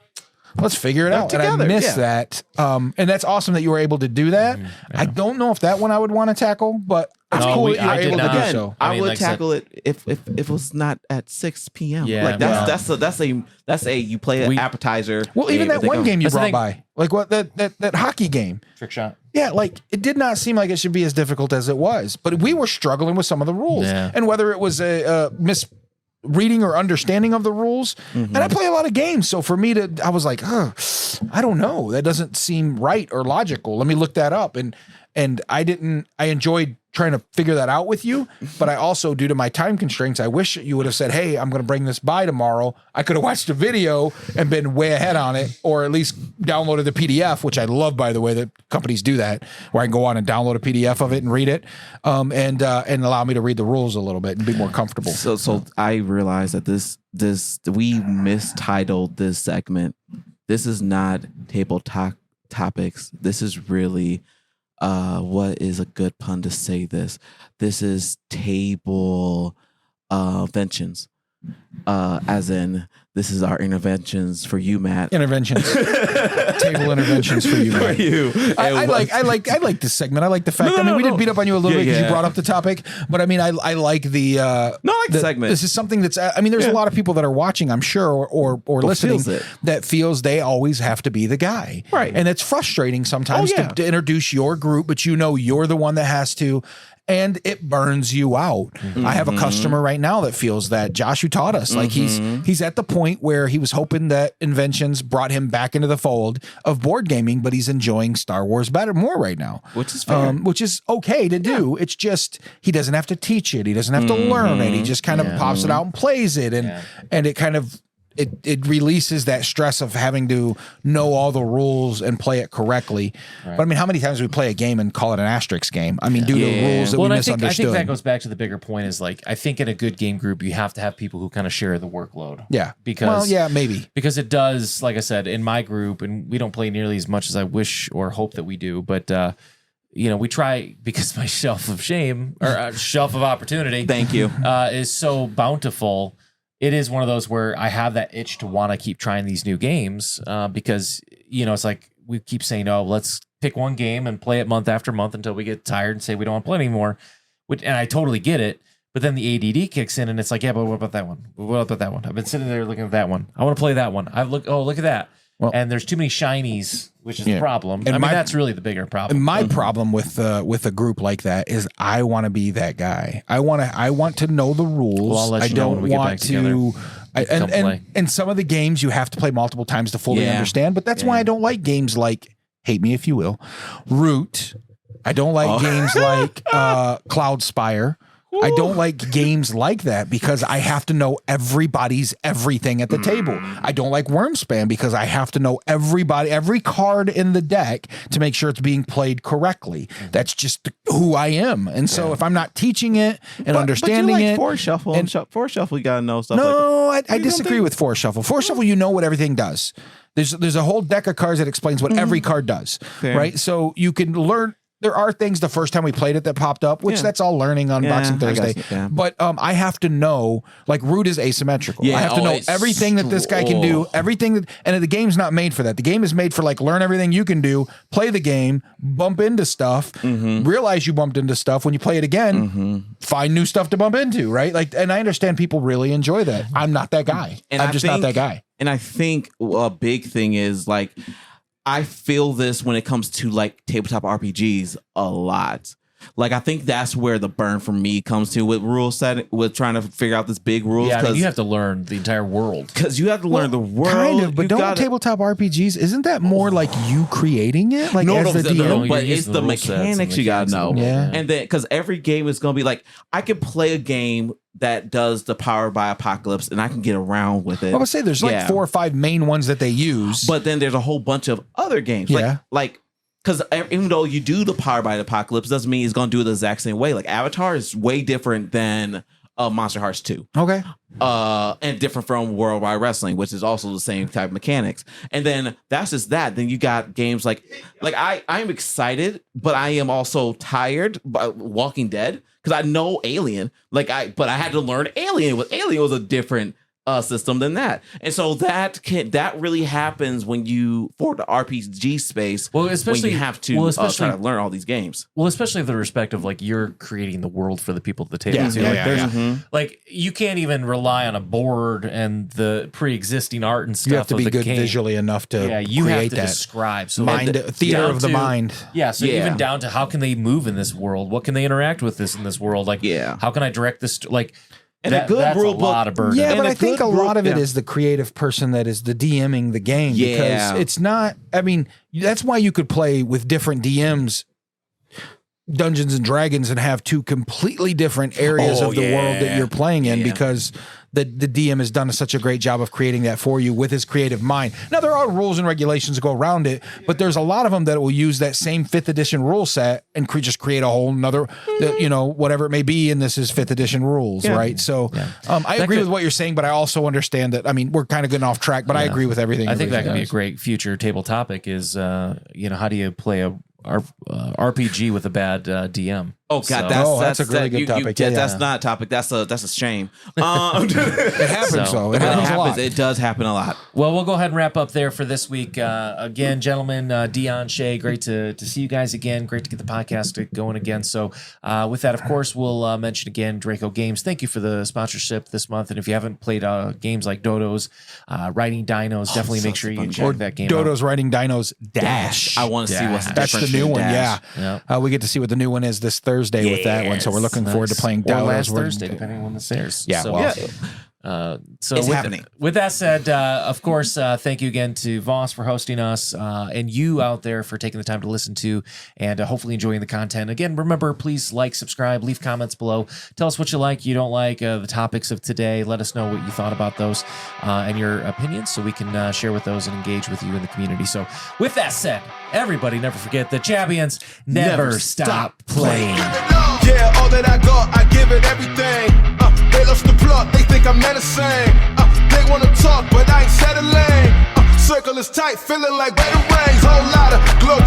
let's figure it out. Together. And I miss that. And that's awesome that you were able to do that. I don't know if that one I would want to tackle, but it's cool that you were able to do so. I would tackle it if it was not at 6 p.m. Yeah, that's a you play an appetizer. Well, even that one game you brought by, like what that hockey game, Trick Shot. Yeah, it did not seem like it should be as difficult as it was, but we were struggling with some of the rules, and whether it was a reading or understanding of the rules. And I play a lot of games, so for me I was like, I don't know, that doesn't seem right or logical. Let me look that up. And I enjoyed trying to figure that out with you, but I also, due to my time constraints, I wish you would have said, hey, I'm going to bring this by tomorrow. I could have watched a video and been way ahead on it, or at least downloaded the PDF, which I love, by the way, that companies do that, where I can go on and download a PDF of it and read it, and allow me to read the rules a little bit and be more comfortable. So I realized that we mistitled this segment. This is not tabletop topics. This is really what is a good pun to say this? This is table inventions. As in, this is our interventions for you, Matt. Interventions. Table interventions for you, Matt. For you. I like this segment. I like the fact. We did beat up on you a little bit because you brought up the topic, but I mean, I like the. No, I like segment. This is something that's, I mean, there's a lot of people that are watching, I'm sure, or listening that feels they always have to be the guy. Right. And it's frustrating sometimes to introduce your group, but you know you're the one that has to, and it burns you out. I have a customer right now that feels that. Josh, who taught us, like he's at the point where he was hoping that Inventions brought him back into the fold of board gaming, but he's enjoying Star Wars more right now, which is fair. Which is okay to do. It's just he doesn't have to teach it. He doesn't have to learn it. He just kind of pops it out and plays it, and it kind of. It releases that stress of having to know all the rules and play it correctly. Right. But I mean, how many times do we play a game and call it an asterisk game? I mean, due to rules that we misunderstood. I think that goes back to the bigger point is like, I think in a good game group, you have to have people who kind of share the workload. Yeah. Because, maybe. Because it does, like I said, in my group, and we don't play nearly as much as I wish or hope that we do, but, we try, because my shelf of shame or shelf of opportunity. Thank you. Is so bountiful. It is one of those where I have that itch to want to keep trying these new games because, it's like we keep saying, oh, let's pick one game and play it month after month until we get tired and say we don't want to play anymore. And I totally get it. But then the ADD kicks in and it's like, yeah, but what about that one? What about that one? I've been sitting there looking at that one. I want to play that one. Look at that. Well, and there's too many shinies, which is the problem. And that's really the bigger problem. And my problem with a group like that is I want to be that guy. I want to know the rules. Well, I'll let you know when we get back together. And some of the games you have to play multiple times to fully understand. But that's why I don't like games like, hate me if you will, Root. I don't like games like Cloud Spire. I don't like games like that because I have to know everybody's everything at the table. I don't like Wormspan because I have to know every card in the deck to make sure it's being played correctly. That's just who I am. And so if I'm not teaching it and understanding but you like it. Force Shuffle and Force Shuffle, you got to know stuff like that. I disagree with Force Shuffle. Force Shuffle, you know what everything does. There's a whole deck of cards that explains what every card does, right? So you can learn. There are things the first time we played it that popped up, which that's all learning on Boxing Thursday. But I have to know, like Root is asymmetrical. I have to know everything that this guy can do, and the game's not made for that. The game is made for like learn everything you can do, play the game, bump into stuff, realize you bumped into stuff. When you play it again, find new stuff to bump into, right? Like, and I understand people really enjoy that. I'm not that guy. And I'm just not that guy. And I think a big thing is like, I feel this when it comes to like tabletop RPGs a lot. Like, I think that's where the burn for me comes to with rule setting, with trying to figure out this big rules. Yeah, I mean, you have to learn the entire world. Because you have to learn the world. Kind of, but don't tabletop RPGs, isn't that more like you creating it? Like no, but it's the mechanics you got to know. Yeah. And then, because every game is going to be like, I can play a game that does the Power by Apocalypse and I can get around with it. I would say there's like 4 or 5 main ones that they use. But then there's a whole bunch of other games. Like because even though you do the Power by the Apocalypse, doesn't mean it's going to do it the exact same way. Like Avatar is way different than Monster Hearts 2. Okay. And different from Worldwide Wrestling, which is also the same type of mechanics. And then that's just that. Then you got games like I'm excited, but I am also tired by Walking Dead because I know Alien. But I had to learn Alien. Alien was a different system than that, and so that really happens when you for the RPG space. Well, especially when you have to try to learn all these games. Well, especially the respect of like you're creating the world for the people at the table. Like you can't even rely on a board and the pre-existing art and stuff. You have to be of the good game. Visually enough to you create have to that describe so theater of the mind. Yeah, so even down to how can they move in this world? What can they interact with in this world? Like, how can I direct this? Like. And a good rule book. Lot of burden. Yeah, but I think a lot of it is the creative person that is the DMing the game. Because it's not, I mean, that's why you could play with different DMs Dungeons and Dragons and have 2 completely different areas of the world that you're playing in because the DM has done such a great job of creating that for you with his creative mind. Now, there are rules and regulations to go around it, but there's a lot of them that will use that same 5th edition rule set and just create a whole nother, whatever it may be, and this is 5th edition rules, right? So I agree with what you're saying, but I also understand that, I mean, we're kind of getting off track, but I agree with everything. I think that could be a great future table topic is, how do you play a RPG with a bad DM? Oh God, So- that's a really good topic. Yeah, That's yeah. not a topic. That's a shame. It happens though. It happens a lot. It does happen a lot. Well, we'll go ahead and wrap up there for this week. Again, gentlemen, Dion, Shay, great to see you guys again. Great to get the podcast going again. So with that, of course, we'll mention again Draco Games. Thank you for the sponsorship this month. And if you haven't played games like Dodo's, Riding Dinos, definitely make sure you check that game Dodo's out. Riding Dinos Dash. I want to see what's the That's difference the new between one. Dash. Yeah. We get to see what the new one is this Thursday with that one. So we're looking forward to playing Or last Dodo's. Thursday, depending on when this airs. Yeah, So, well, so It's with, happening. With that said, of course, thank you again to Voss for hosting us and you out there for taking the time to listen to and hopefully enjoying the content. Again, remember, please like, subscribe, leave comments below. Tell us what you like, you don't like, the topics of today. Let us know what you thought about those and your opinions so we can share with those and engage with you in the community. So with that said, everybody never forget the champions never stop playing. Yeah, all that I got, I give it everything. They lost the plot, they think I'm menacing. They wanna talk, but I ain't settling. Circle is tight, feeling like wedding rings. Whole lot of glow